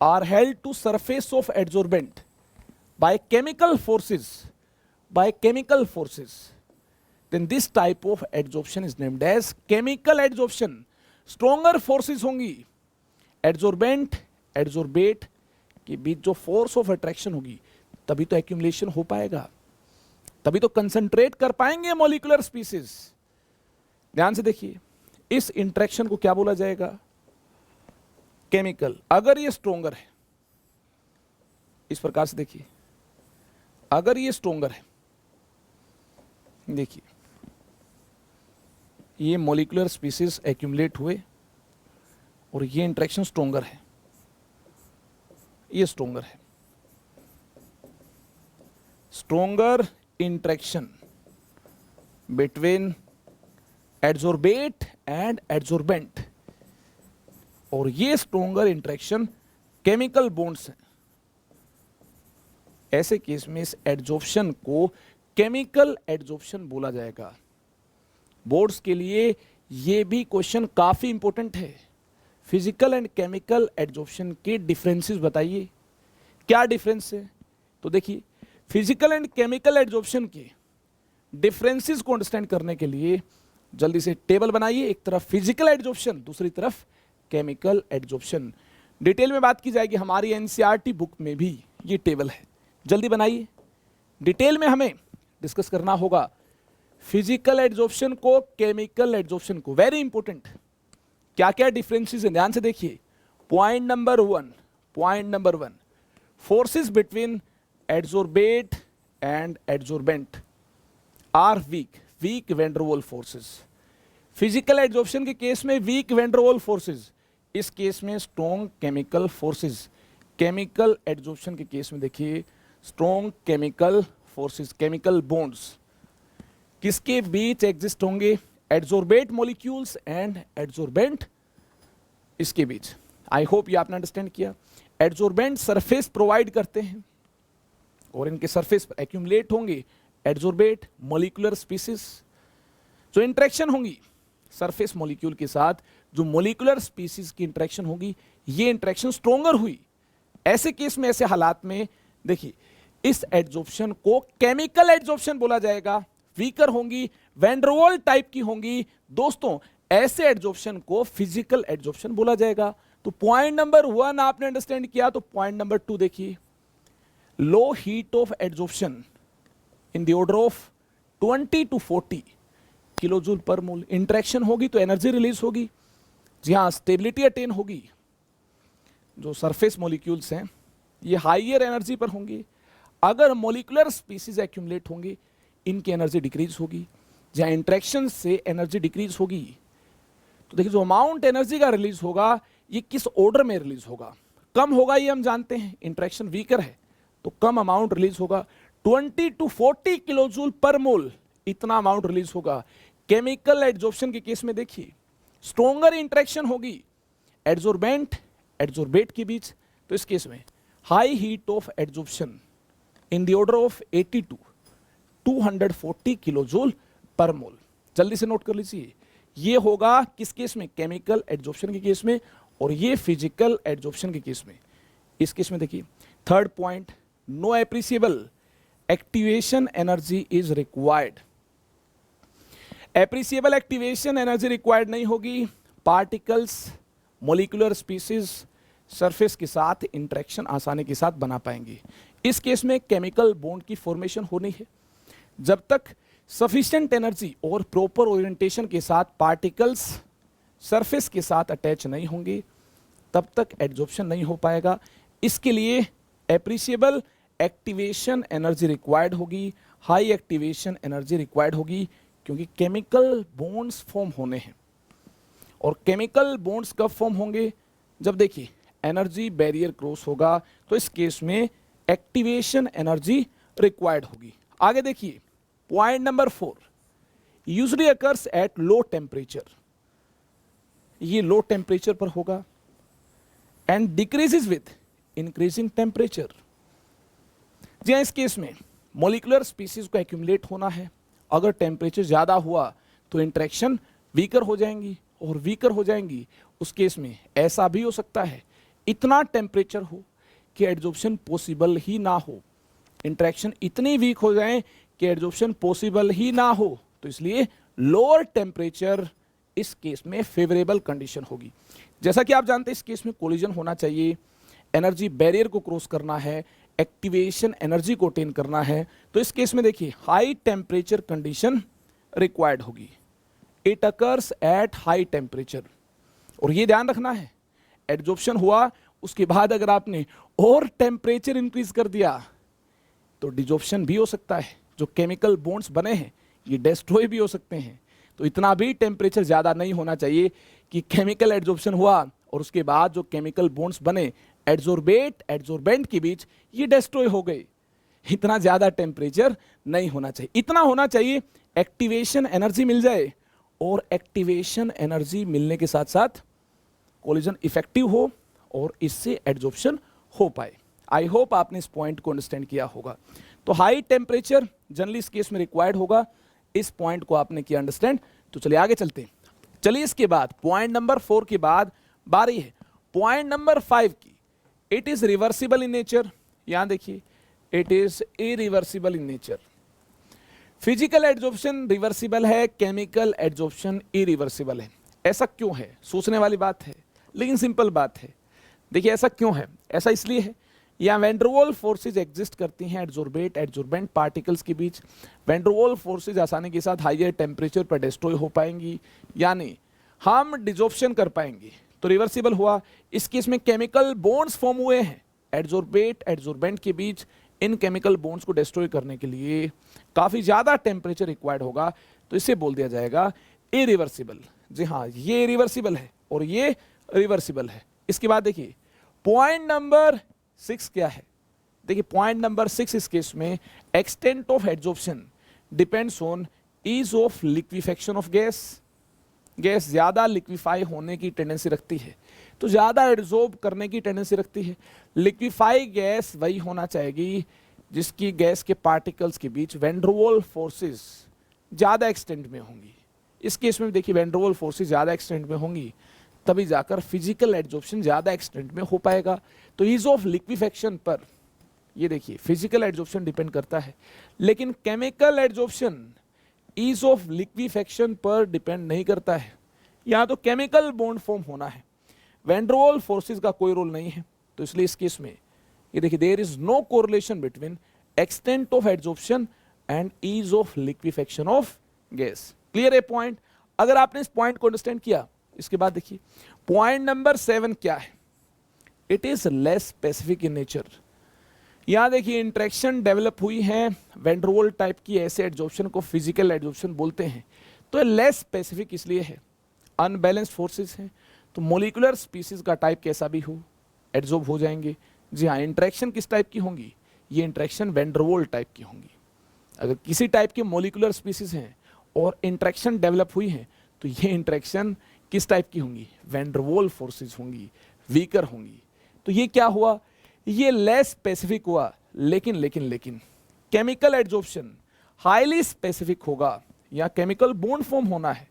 are held to surface of adsorbent by chemical forces, then this type of adsorption is named as chemical adsorption। stronger forces होंगी, adsorbate के बीच जो force of attraction होगी, तभी तो accumulation हो पाएगा, तभी तो concentrate कर पाएंगे molecular species। ध्यान से देखिए, इस इंटरेक्शन को क्या बोला जाएगा? केमिकल। अगर ये स्ट्रोंगर है, इस प्रकार से देखिए, अगर ये स्ट्रोंगर है, देखिए ये मॉलिक्यूलर स्पीसीज एक्यूमुलेट हुए और ये इंटरेक्शन स्ट्रोंगर है, ये स्ट्रोंगर है, stronger interaction between adsorbate and adsorbent, और ये स्ट्रोंगर इंटरेक्शन केमिकल बॉन्ड्स हैं। ऐसे केस में इस एडजॉर्प्शन को केमिकल एडजॉर्प्शन बोला जाएगा। बोर्ड्स के लिए ये भी क्वेश्चन काफी इंपॉर्टेंट है। फिजिकल एंड केमिकल एड्जॉर्प्शन के डिफरेंसेस बताइए, क्या डिफरेंस है। तो देखिए, फिजिकल एंड केमिकल एड्जॉर्प्शन के डिफरेंसेस को अंडरस्टैंड करने के लिए जल्दी से टेबल बनाइए, एक तरफ फिजिकल एड्जॉर्प्शन, दूसरी तरफ केमिकल एड्जॉर्प्शन। डिटेल में बात की जाएगी, हमारी एनसीईआरटी बुक में भी ये टेबल है, जल्दी बनाइए। डिटेल में हमें डिस्कस करना होगा फिजिकल एड्जॉर्प्शन को, केमिकल एड्जॉर्प्शन को, वेरी इंपॉर्टेंट। क्या क्या डिफरेंसेस हैं, ध्यान से देखिए। Point number one, forces between adsorbate and adsorbent are weak van der Waals forces. Physical adsorption के केस में वीक वैन-डर-वाल फोर्सेस, इस केस में strong chemical forces. Chemical adsorption के केस में देखिए strong chemical forces, chemical bonds किसके बीच एग्जिस्ट होंगे, एड्जॉर्बेट मॉलिक्यूल्स एंड एड्जॉर्बेंट, इसके बीच। आई होप ये आपने अंडरस्टैंड किया। एड्जॉर्बेंट सरफेस प्रोवाइड करते हैं और इनके सरफेस पर एक्यूमुलेट होंगे एड्जॉर्बेट मॉलिक्यूलर स्पीसीज। जो इंटरेक्शन होंगी सरफेस मॉलिक्यूल के साथ, जो मॉलिक्यूलर स्पीसीज की इंटरेक्शन होगी, ये इंटरेक्शन स्ट्रोंगर हुई, ऐसे केस में, ऐसे हालात में देखिए इस एड्जॉर्प्शन को केमिकल एड्जॉर्प्शन बोला जाएगा। वीकर होंगी, वैन-डर-वाल टाइप की होंगी दोस्तों, ऐसे एड्जॉर्प्शन को फिजिकल एड्जॉर्प्शन बोला जाएगा। तो पॉइंट नंबर 1 आपने अंडरस्टैंड किया। तो पॉइंट नंबर 2 देखिए, low heat of adsorption in the order of 20 to 40 kilojoule पर मोल। इंटरेक्शन होगी तो एनर्जी रिलीज होगी, जी हाँ, स्टेबिलिटी अटेन होगी। जो सरफेस मॉलिक्यूल्स हैं ये हाइयर एनर्जी पर होंगे। अगर मॉलिक्यूलर स्पीसीज एक्यूमुलेट होंगे, इनकी एनर्जी डिक्रीज होगी, जहां इंटरेक्शन से एनर्जी डिक्रीज होगी। तो देखिए, जो अमाउंट एनर्जी का रिलीज होगा ये किस ऑर्डर में रिलीज होगा, कम होगा, ये हम जानते हैं, इंटरेक्शन वीकर है तो कम अमाउंट रिलीज होगा। 20 to 40 किलोजूल पर मोल इतना अमाउंट रिलीज होगा। केमिकल एड्जॉर्प्शन के केस में देखिए स्ट्रोंगर इंटरेक्शन होगी एड्जॉर्बेंट एड्जॉर्बेट के बीच, तो इस केस में high heat of adsorption in the order of 80 to 240 kilojoule पर मोल। जल्दी से नोट कर लीजिए, ये होगा किस केस में, केमिकल एड्जॉर्प्शन के केस में, और ये फिजिकल एड्जॉर्प्शन के केस में। इस केस में देखिए third point, no appreciable activation energy is required. Appreciable activation energy required नहीं होगी। पार्टिकल्स मॉलिक्यूलर स्पीसीज सरफेस के साथ इंटरेक्शन आसानी के साथ बना पाएंगे। इस केस में केमिकल बॉन्ड की फॉर्मेशन होनी है। जब तक सफिशिएंट एनर्जी और प्रॉपर ओरिएंटेशन के साथ पार्टिकल्स सरफेस के साथ अटैच नहीं होंगे, तब तक एड्जॉर्प्शन नहीं हो पाएगा। इसके लिए एप्रिसिएबल एक्टिवेशन एनर्जी रिक्वायर्ड होगी, हाई एक्टिवेशन एनर्जी रिक्वायर्ड होगी, क्योंकि केमिकल बॉन्ड्स फॉर्म होने हैं। और केमिकल बॉन्ड्स कब फॉर्म होंगे, जब देखिए एनर्जी बैरियर क्रॉस होगा, तो इस केस में एक्टिवेशन एनर्जी रिक्वायर्ड होगी। आगे देखिए point number 4, usually occurs at low temperature. ये लो टेम्परेचर पर होगा and decreases with increasing temperature. जी इस केस में मॉलिक्यूलर स्पीसीज को एक्यूमुलेट होना है। अगर टेम्परेचर ज़्यादा हुआ तो इंटरेक्शन वीकर हो जाएंगी, और वीकर हो जाएंगी उस केस में ऐसा भी हो सकता है इतना टेम्परेचर हो कि एड्जॉर्प्शन पॉसिबल ही ना हो, इंटरेक्शन इतनी वीक हो जाए कि एड्जॉर्प्शन पॉसिबल ही ना हो। तो इसलिए लोअर टेम्परेचर इस केस में फेवरेबल कंडीशन होगी। जैसा कि आप जानते हैं इस केस में कोलिजन होना चाहिए, एनर्जी बैरियर को क्रॉस करना है, एक्टिवेशन एनर्जी को अटेन करना है। तो इस केस में देखिए हाई टेम्परेचर कंडीशन रिक्वायर्ड होगी। It occurs at high temperature. और ये ध्यान रखना है, एड्जॉर्प्शन हुआ उसके बाद अगर आपने और टेम्परेचर इंक्रीज कर दिया तो डिजॉर्प्शन भी हो सकता है। जो केमिकल बॉन्ड्स बने हैं ये डिस्ट्रॉय भी हो सकते हैं। तो इतना भी टेम्परेचर ज़्यादा नहीं होना चाहिए कि केमिकल एड्जॉर्प्शन हुआ और उसके बाद जो केमिकल बॉन्ड्स बने एड्जॉर्बेट एड्जॉर्बेंट के बीच ये डिस्ट्रॉय हो गए। इतना ज़्यादा टेम्परेचर नहीं होना चाहिए। इतना होना चाहिए एक्टिवेशन एनर्जी मिल जाए, और एक्टिवेशन एनर्जी मिलने के साथ साथ कोलिजन इफेक्टिव हो और इससे एड्जॉर्प्शन हो पाए। आई होप आपने इस पॉइंट को अंडरस्टैंड किया होगा। तो हाई टेम्परेचर जनरली इस केस में रिक्वायर्ड होगा। इस पॉइंट को आपने किया अंडरस्टैंड। तो चलिए आगे चलते हैं। चलिए इसके बाद पॉइंट नंबर 4 के बाद बारी है पॉइंट नंबर 5 की। It is reversible in nature, यहां देखिए it is irreversible in nature. Physical adsorption reversible है, केमिकल एड्जॉर्प्शन इरिवर्सिबल है। ऐसा क्यों है? सोचने वाली बात है, लेकिन सिंपल बात है। देखिए ऐसा क्यों है? ऐसा इसलिए है, या वैंडरवॉल फोर्सेज एग्जिस्ट करती हैं एड्जॉर्बेट एड्जॉर्बेंट पार्टिकल्स के बीच। वैंडरवॉल फोर्सेज आसानी के साथ हायर टेम्परेचर पर डिस्ट्रॉय हो पाएंगी, यानी हम डिजॉर्प्शन कर पाएंगे, तो रिवर्सिबल हुआ। इस केस में केमिकल बॉन्ड्स फॉर्म हुए हैं एड्जॉर्बेट एड्जॉर्बेंट के बीच। इन केमिकल बॉन्ड्स को डिस्ट्रॉय करने के लिए काफी ज्यादा टेम्परेचर रिक्वायर्ड होगा, तो इसे बोल दिया जाएगा इरिवर्सिबल। जी हाँ, ये रिवर्सिबल है और ये रिवर्सिबल है। इसके बाद देखिए पॉइंट नंबर 6 क्या है? देखिए पॉइंट नंबर 6 इस केस में extent of adsorption depends on ease of liquefaction of gas. Gas ज्यादा लिक्विफाई होने की टेंडेंसी रखती है, तो ज्यादा एड्जॉर्ब करने की टेंडेंसी रखती है। लिक्विफाई गैस वही होना चाहिए जिसकी गैस के पार्टिकल्स के बीच वैंडरवॉल फोर्सेस ज्यादा एक्सटेंट में होंगी। इस केस में देखिए वैंडरवॉल फोर्सेस ज्यादा एक्सटेंट में होंगी, तभी जाकर फिजिकल एड्जॉर्प्शन ज्यादा एक्सटेंट में हो पाएगा। तो ईज ऑफ लिक्विफेक्शन पर ये देखिए फिजिकल एड्जॉर्प्शन डिपेंड करता है, लेकिन chemical adsorption ease of liquefaction पर डिपेंड नहीं करता है। यहां तो केमिकल बॉन्ड फॉर्म होना है, वैंडरवॉल फोर्सेस का कोई रोल नहीं है। तो इसलिए इस केस में ये देखिए there is no correlation between extent of adsorption and ease of liquefaction of gas. Clear है पॉइंट? अगर आपने इस पॉइंट को अंडरस्टैंड किया, इसके बाद देखिए पॉइंट नंबर 7 क्या है? It is less specific in nature. यहां देखिए इंटरेक्शन डेवलप हुई है वैंडरवॉल टाइप की, ऐसे एड्जॉर्प्शन को फिजिकल एड्जॉर्प्शन बोलते हैं। तो ये लेस स्पेसिफिक इसलिए है, अनबैलेंस्ड फोर्सेस हैं, तो मोलिकुलर स्पीसीज का टाइप कैसा भी हो एड्जॉर्ब हो जाएंगे। जी हाँ, इंटरेक्शन किस टाइप की होंगी? ये इंटरेक्शन वैंडरवॉल टाइप की होंगी। अगर किसी टाइप के मोलिकुलर स्पीसीज हैं और इंटरेक्शन डेवलप हुई है, तो ये इंटरेक्शन किस टाइप की होंगी? वैंडरवॉल फोर्सेस होंगी, वीकर होंगी। तो ये क्या हुआ? ये लेस स्पेसिफिक हुआ, लेकिन केमिकल एड्जॉर्प्शन हाईली स्पेसिफिक होगा, या केमिकल बॉन्ड फॉर्म होना है।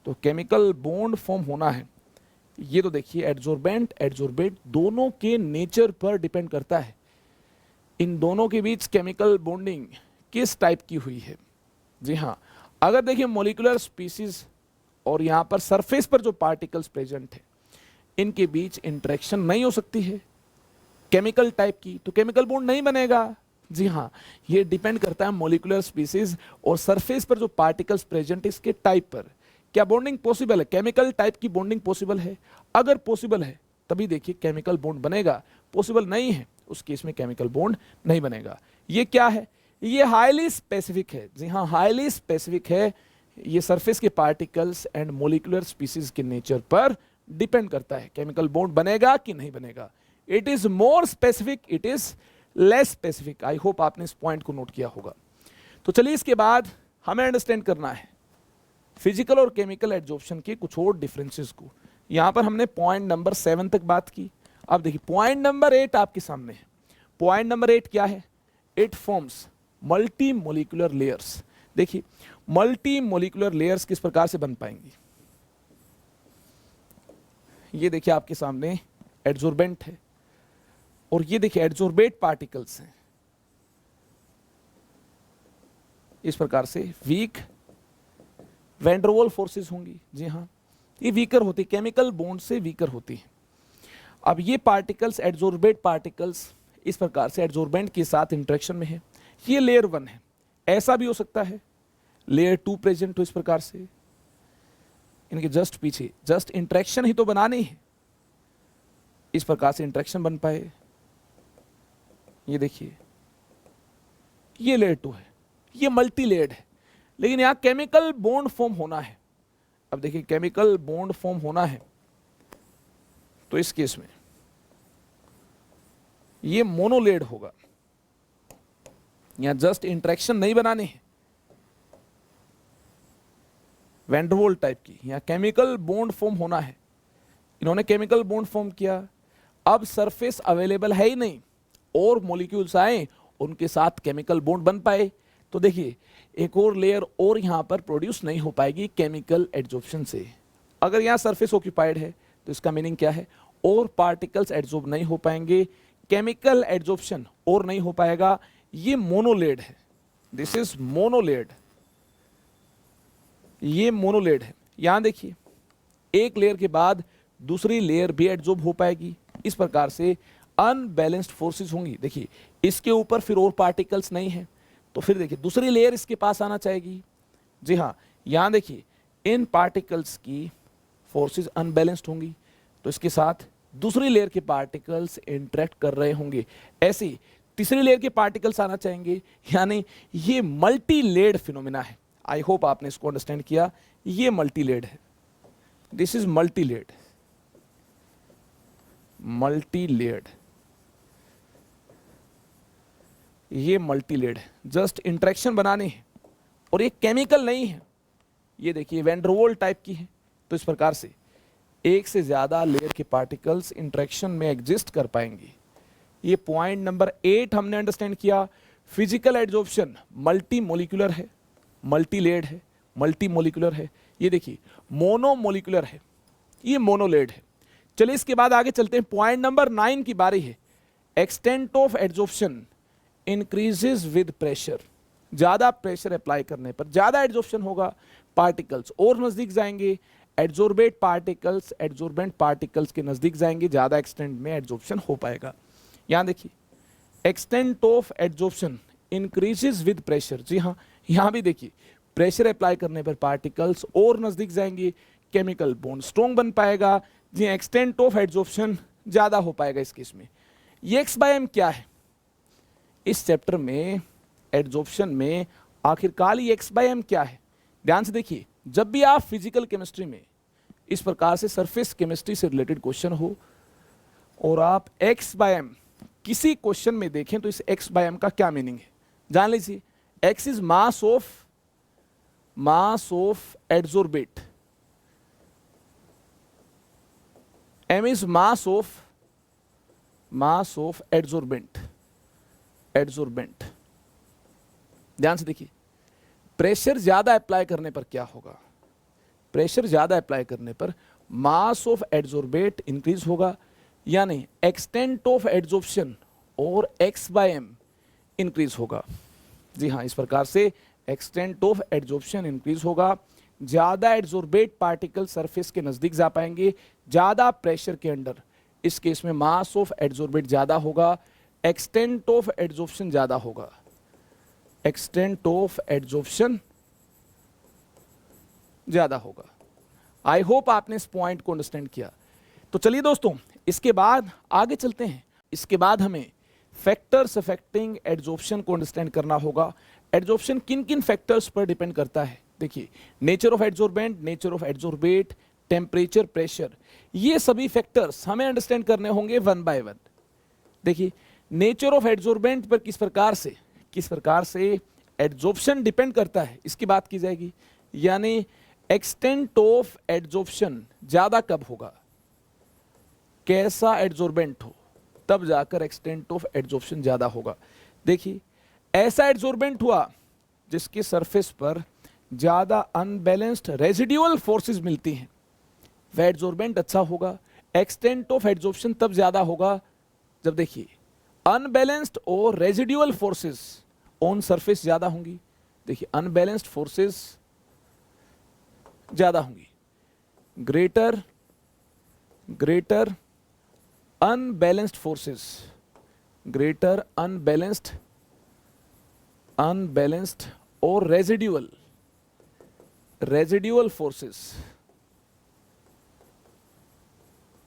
तो केमिकल बॉन्ड फॉर्म होना है, ये तो देखिए एड्जॉर्बेंट एड्जॉर्बेट दोनों के नेचर पर डिपेंड करता है। इन दोनों के बीच केमिकल बॉन्डिंग किस टाइप की हुई है। जी हाँ, अगर देखिए मोलिकुलर स्पीसीज और यहां पर सरफेस पर जो पार्टिकल्स प्रेजेंट है, इनके बीच इंटरेक्शन नहीं हो सकती है केमिकल टाइप की, तो केमिकल बॉन्ड नहीं बनेगा। जी हाँ, ये डिपेंड करता है मोलिकुलर स्पीसीज और सरफेस पर जो पार्टिकल्स प्रेजेंट है इसके टाइप पर। क्या बॉन्डिंग पॉसिबल है? केमिकल टाइप की बॉन्डिंग पॉसिबल है? अगर पॉसिबल है तभी देखिए केमिकल बॉन्ड बनेगा, पॉसिबल नहीं है उस केस में केमिकल बॉन्ड नहीं बनेगा। ये क्या है? ये हाईली स्पेसिफिक है। जी हाँ, हाईली स्पेसिफिक है। ये सरफेस के पार्टिकल्स एंड मोलिकुलर स्पीसीज के नेचर पर डिपेंड करता है, केमिकल बॉन्ड बनेगा कि नहीं बनेगा। It is more specific, it is less specific. I hope आपने इस पॉइंट को नोट किया होगा। तो चलिए इसके बाद हमें अंडरस्टैंड करना है फिजिकल और केमिकल एड्जॉर्प्शन के कुछ और डिफरेंसेस को। यहां पर हमने पॉइंट नंबर 7 तक बात की। अब देखिए पॉइंट नंबर 8 आपके सामने है। पॉइंट नंबर 8 क्या है? It forms multi molecular layers. देखिए मल्टी मोलिकुलर लेयर्स किस प्रकार से बन पाएंगी? ये देखिए आपके सामने एड्जॉर्बेंट है और ये देखिए एड्जॉर्बेट पार्टिकल्स हैं। इस प्रकार से वीक वैंडरवॉल फोर्सेस होंगी। जी हाँ, ये वीकर होती, केमिकल बॉन्ड से वीकर होती है। अब ये पार्टिकल्स एड्जॉर्बेट पार्टिकल्स इस प्रकार से एड्जॉर्बेंट के साथ इंटरेक्शन में है। ये लेयर 1 है। ऐसा भी हो सकता है लेयर 2 प्रेजेंट हो इस प्रकार से, इनके जस्ट पीछे जस्ट इंटरेक्शन ही तो बनानी है, इस प्रकार से इंटरेक्शन बन पाए। ये देखिए ये लेयर 2 है, ये मल्टी लेयर्ड है, लेकिन यहां केमिकल बॉन्ड फॉर्म होना है। अब देखिए केमिकल बॉन्ड फॉर्म होना है, तो इस केस में ये मोनोलेड होगा। यहां जस्ट इंटरेक्शन नहीं बनाने हैं वैंडरवॉल टाइप की, यहां केमिकल बॉन्ड फॉर्म होना है। इन्होंने केमिकल बॉन्ड फॉर्म किया, अब सरफेस अवेलेबल है ही नहीं और मॉलिक्यूल्स आए उनके साथ केमिकल बॉन्ड बन पाए, तो देखिए एक और लेयर और यहां पर प्रोड्यूस नहीं हो पाएगी केमिकल एड्जॉर्प्शन से। अगर यहां सरफेस ऑक्यूपाइड है तो इसका मीनिंग क्या है? और पार्टिकल्स एड्जॉर्ब नहीं हो पाएंगे, केमिकल एड्जॉर्प्शन और नहीं हो पाएगा। ये मोनोलेड है, दिस इज मोनोलेड, ये मोनोलेड है। यहां देखिए, एक लेयर के बाद दूसरी लेयर भी एड्जॉर्ब हो पाएगी। इस प्रकार से अनबैलेंस्ड फोर्सेस होंगी। देखिए, इसके ऊपर फिर और पार्टिकल्स नहीं है, तो फिर देखिए दूसरी लेयर इसके पास आना चाहेगी। जी हाँ, यहां देखिए इन पार्टिकल्स की फोर्सेस अनबैलेंस्ड होंगी, तो इसके साथ दूसरी लेयर के पार्टिकल्स इंटरेक्ट कर रहे होंगे। ऐसे ही तीसरी लेयर के पार्टिकल्स आना चाहेंगे, यानी ये मल्टी लेड फिनोमिना है। आई होप आपने इसको अंडरस्टैंड किया। ये मल्टी लेड है, this is multi layered, multi layered, ये मल्टी लेड है। जस्ट इंटरेक्शन बनाने हैं, और ये केमिकल नहीं है। ये देखिए वैंडरवॉल टाइप की है। तो इस प्रकार से एक से ज्यादा लेयर के पार्टिकल्स इंटरेक्शन में एग्जिस्ट कर पाएंगे। ये पॉइंट नंबर 8 हमने अंडरस्टैंड किया। फिजिकल एड्जॉर्प्शन मल्टी मोलिकुलर है, मल्टी लेड है, मल्टी मोलिकुलर है। ये देखिए मोनोमोलिकुलर है, ये मोनोलेड है। चलिए इसके बाद आगे चलते हैं। पॉइंट नंबर 9 की बारी है। Extent of adsorption increases with pressure. ज्यादा प्रेशर अप्लाई करने पर ज्यादा एड्जॉर्प्शन होगा, पार्टिकल्स और नजदीक जाएंगे। एड्जॉर्बेट पार्टिकल्स एड्जॉर्बेंट पार्टिकल्स के नजदीक जाएंगे, ज्यादा एक्सटेंट में एड्जॉर्प्शन हो पाएगा। यहां देखिए, extent of adsorption increases with pressure. जी हाँ, यहां भी देखिए प्रेशर अप्लाई करने पर पार्टिकल्स और नजदीक जाएंगे, केमिकल बॉन्ड स्ट्रॉन्ग बन पाएगा। जी, एक्सटेंट ऑफ एड्जॉर्प्शन ज्यादा हो पाएगा इस केस में। ये x/m क्या है? इस चैप्टर में एड्जॉर्प्शन में आखिरकार ये x/m क्या है? ध्यान से देखिए, जब भी आप फिजिकल केमिस्ट्री में इस प्रकार से सरफेस केमिस्ट्री से रिलेटेड क्वेश्चन हो और आप x/m किसी क्वेश्चन में देखें, तो इस x/m का क्या मीनिंग है जान लीजिए। x is mass of adsorbate, m is mass of adsorbent. ध्यान से देखिए, प्रेशर ज्यादा अप्लाई करने पर क्या होगा? प्रेशर ज्यादा अप्लाई करने पर मास ऑफ एड्जॉर्बेट इंक्रीज होगा, यानी एक्सटेंट ऑफ एड्जॉर्प्शन और x/m इंक्रीज होगा। जी हाँ, इस प्रकार से एक्सटेंट ऑफ एड्जॉर्प्शन इंक्रीज होगा। ज्यादा एड्जॉर्बेट पार्टिकल सरफेस के नजदीक जा पाएंगे, ज्यादा प्रेशर के अंडर। इस केस में मास ऑफ एड्जॉर्बेट ज्यादा होगा, एक्सटेंट ऑफ एड्जॉर्प्शन ज्यादा होगा, एक्सटेंट ऑफ एड्जॉर्प्शन ज्यादा होगा। आई होप आपने इस पॉइंट को अंडरस्टैंड किया। तो चलिए दोस्तों, इसके बाद आगे चलते हैं। इसके बाद हमें फैक्टर्स अफेक्टिंग एड्जॉर्प्शन को अंडरस्टैंड करना होगा। एड्जॉर्प्शन किन किन फैक्टर्स पर डिपेंड करता है? देखिए, nature of adsorbent, nature of adsorbate, temperature, pressure, ये सभी फैक्टर्स हमें अंडरस्टैंड करने होंगे वन बाय वन। देखिए, नेचर ऑफ एड्जॉर्बेंट पर किस प्रकार से एड्जॉर्प्शन डिपेंड करता है, इसकी बात की जाएगी। यानी एक्सटेंट ऑफ एड्जॉर्प्शन ज्यादा कब होगा? कैसा एड्जॉर्बेंट हो, तब जाकर एक्सटेंट ऑफ एड्जॉर्प्शन ज्यादा होगा। देखिए, ऐसा एड्जॉर्बेंट हुआ जिसके सरफेस पर ज्यादा अनबैलेंस्ड रेजिडुअल फोर्सेस मिलती हैं, वह एड्जॉर्बेंट अच्छा होगा। एक्सटेंट ऑफ एड्जॉर्प्शन तब ज्यादा होगा जब देखिए अनबैलेंस्ड और रेजिडुअल फोर्सेस ऑन सरफेस ज्यादा होंगी। देखिए, अनबैलेंस्ड फोर्सेस ज्यादा होंगी, greater unbalanced forces, greater unbalanced और residual forces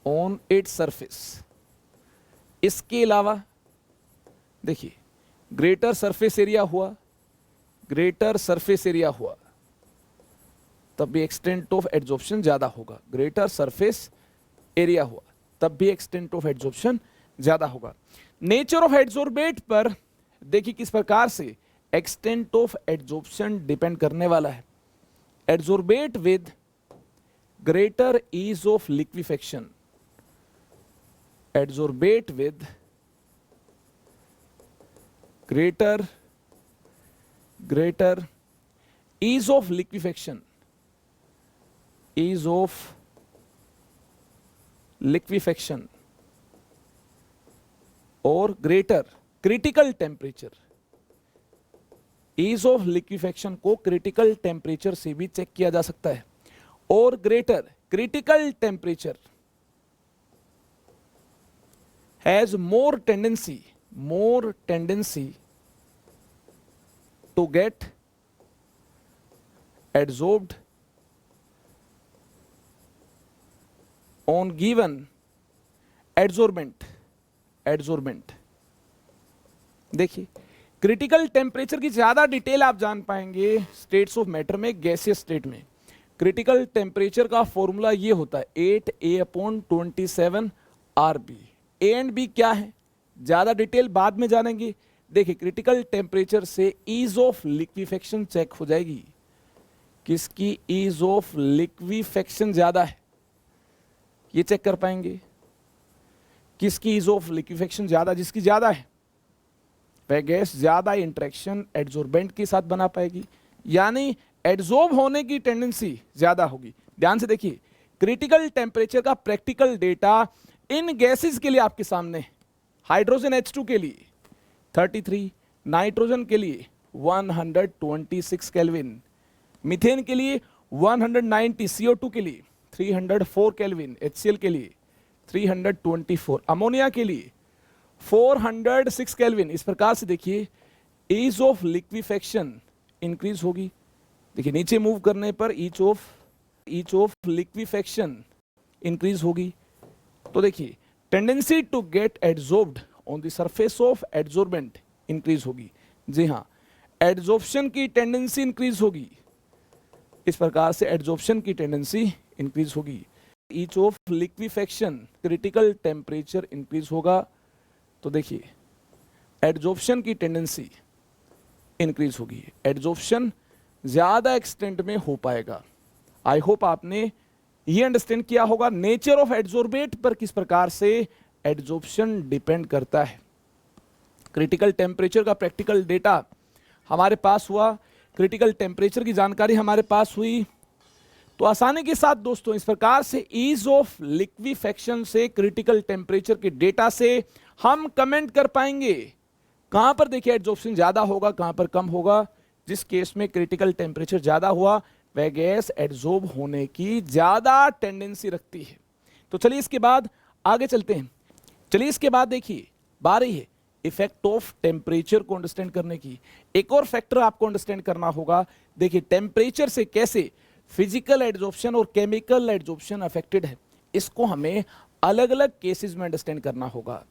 on its surface. इसके अलावा देखिए, ग्रेटर सरफेस एरिया हुआ तब भी एक्सटेंट ऑफ एड्जॉर्प्शन ज्यादा होगा। ग्रेटर सरफेस एरिया हुआ तब भी एक्सटेंट ऑफ एड्जॉर्प्शन ज्यादा होगा। नेचर ऑफ एड्जॉर्बेट पर देखिए किस प्रकार से एक्सटेंट ऑफ एड्जॉर्प्शन डिपेंड करने वाला है। Adsorbate with greater ease of liquefaction, adsorbate with greater ease of liquefaction, ease of liquefaction और greater critical temperature. Ease of liquefaction को क्रिटिकल टेम्परेचर से भी चेक किया जा सकता है, और greater critical temperature has more tendency to get adsorbed on given adsorbent. देखिए, क्रिटिकल टेम्परेचर की ज्यादा डिटेल आप जान पाएंगे स्टेट्स ऑफ मैटर में, गैसियस स्टेट में। क्रिटिकल टेम्परेचर का फॉर्मूला ये होता है 8A/27 RB। A and B क्या है, ज्यादा डिटेल बाद में जानेंगे। देखिए, क्रिटिकल टेम्परेचर से ईज ऑफ लिक्विफेक्शन चेक हो जाएगी। किसकी ईज ऑफ लिक्विफेक्शन ज्यादा है, ये चेक कर पाएंगे। किसकी ईज ऑफ लिक्विफेक्शन ज्यादा, जिसकी ज्यादा है वह गैस ज्यादा इंटरेक्शन एड्सॉर्बेंट के साथ बना पाएगी, यानी एड्सॉर्ब होने की टेंडेंसी ज्यादा होगी। ध्यान से देखिए, क्रिटिकल टेम्परेचर का प्रैक्टिकल डेटा इन गैसेस के लिए आपके सामने। हाइड्रोजन H2 के लिए 33, नाइट्रोजन के लिए 126 केल्विन, मीथेन के लिए 190, CO2 के लिए 304 केल्विन, HCl के लिए 324, अमोनिया के लिए 406 केल्विन। इस प्रकार से देखिए, ईज ऑफ लिक्विफेक्शन इंक्रीज होगी। देखिए, नीचे मूव करने पर ईच ऑफ लिक्विफेक्शन इंक्रीज होगी। तो देखिए, tendency to get adsorbed on the surface of adsorbent increase होगी। जी हाँ, एड्सॉर्प्शन की टेंडेंसी इंक्रीज होगी। इस प्रकार से एड्सॉर्प्शन की टेंडेंसी इंक्रीज होगी। Each of liquefaction critical temperature increase होगा। तो देखिए, एड्सॉर्प्शन की टेंडेंसी इंक्रीज होगी, एड्सॉर्प्शन ज्यादा एक्सटेंट में हो पाएगा। आई होप आपने ये अंडरस्टैंड किया होगा नेचर ऑफ एड्सॉर्बेट पर किस प्रकार से एड्सॉर्प्शन डिपेंड करता है। क्रिटिकल टेम्परेचर का प्रैक्टिकल डेटा हमारे पास हुआ, क्रिटिकल टेम्परेचर की जानकारी हमारे पास हुई। तो आसानी के साथ दोस्तों, इस प्रकार से ईज ऑफ लिक्विफेक्शन से क्रिटिकल टेम्परेचर के डेटा से हम कमेंट कर पाएंगे कहां पर देखिए एड्सॉर्प्शन ज्यादा होगा, कहां पर कम होगा। जिस केस में क्रिटिकल टेम्परेचर ज्यादा हुआ वह गैस एड्सॉर्ब होने की ज्यादा टेंडेंसी रखती है। तो चलिए इसके बाद आगे चलते हैं। चलिए इसके बाद देखिए, बारी है इफेक्ट ऑफ टेम्परेचर को अंडरस्टैंड करने की। एक और फैक्टर आपको अंडरस्टैंड करना होगा। देखिए, टेम्परेचर से कैसे फिजिकल एड्सॉर्प्शन और केमिकल एड्सॉर्प्शन अफेक्टेड है, इसको हमें अलग अलग केसेस में अंडरस्टैंड करना होगा।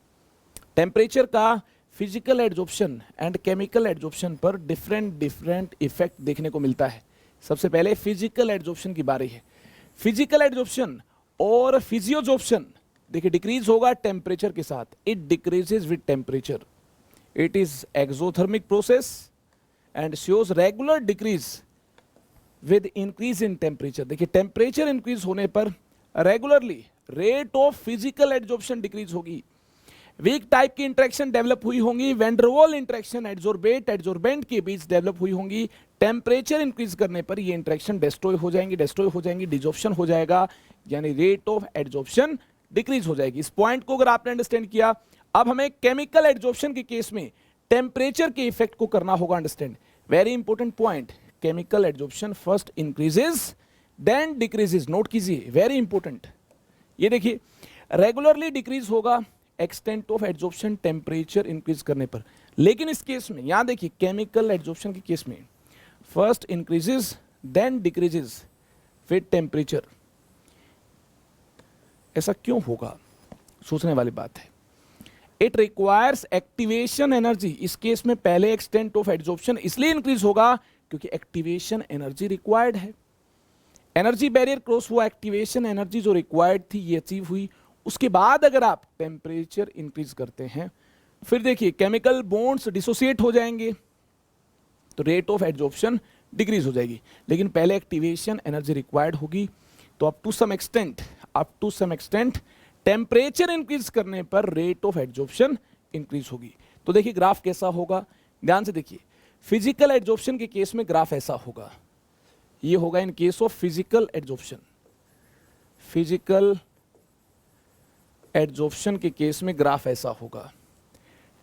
टेम्परेचर का physical adsorption and chemical adsorption पर डिफरेंट इफेक्ट देखने को मिलता है। सबसे पहले फिजिकल एड्सॉर्प्शन की बारी है। फिजिकल एड्सॉर्प्शन और फिजियोजॉर्प्शन देखिए डिक्रीज होगा टेम्परेचर के साथ। It decreases with temperature. It is exothermic process and shows regular decrease with increase in temperature. देखिए, टेम्परेचर इंक्रीज होने पर regularly rate of physical adsorption decrease होगी। वीक टाइप की इंटरेक्शन डेवलप हुई होंगी, वैन-डर-वाल इंटरेक्शन एड्सॉर्बेंट के बीच डेवलप हुई होंगी। टेम्परेचर इंक्रीज करने पर ये इंटरेक्शन डिस्ट्रॉय हो जाएंगी, डिसॉर्प्शन हो जाएगा, यानी रेट ऑफ एड्सॉर्प्शन डिक्रीज हो जाएगी। इस पॉइंट को अगर आपने अंडरस्टैंड किया, अब हमें केमिकल एड्सॉर्प्शन के केस में टेम्परेचर के इफेक्ट को करना होगा understand. Very important point, chemical adsorption first increases then decreases. Note कीजिए, वेरी इंपॉर्टेंट। ये देखिए, रेगुलरली डिक्रीज होगा extent of adsorption temperature increase करने पर। लेकिन इस केस में यहां देखिए, केमिकल एड्सॉर्प्शन के केस में first increases then decreases with temperature. ऐसा क्यों होगा, सोचने वाली बात है। It requires activation energy. इस केस में पहले एक्सटेंट ऑफ एड्सॉर्प्शन इसलिए इंक्रीज होगा क्योंकि एक्टिवेशन एनर्जी रिक्वायर्ड है। एनर्जी बैरियर क्रॉस हुआ, एक्टिवेशन एनर्जी जो रिक्वायर्ड थी ये अचीव हुई। उसके बाद अगर आप टेम्परेचर इंक्रीज करते हैं, फिर देखिए केमिकल बॉन्ड्स डिसोसिएट हो जाएंगे, तो रेट ऑफ एड्सॉर्प्शन डिक्रीज हो जाएगी। लेकिन पहले एक्टिवेशन एनर्जी रिक्वायर्ड होगी। तो up to some extent temperature increase करने पर रेट ऑफ एड्सॉर्प्शन इंक्रीज होगी। तो देखिए ग्राफ कैसा होगा, ध्यान से देखिए। फिजिकल एड्सॉर्प्शन के केस में ग्राफ ऐसा होगा, ये होगा in case of physical adsorption. Physical adsorption के केस में ग्राफ ऐसा होगा।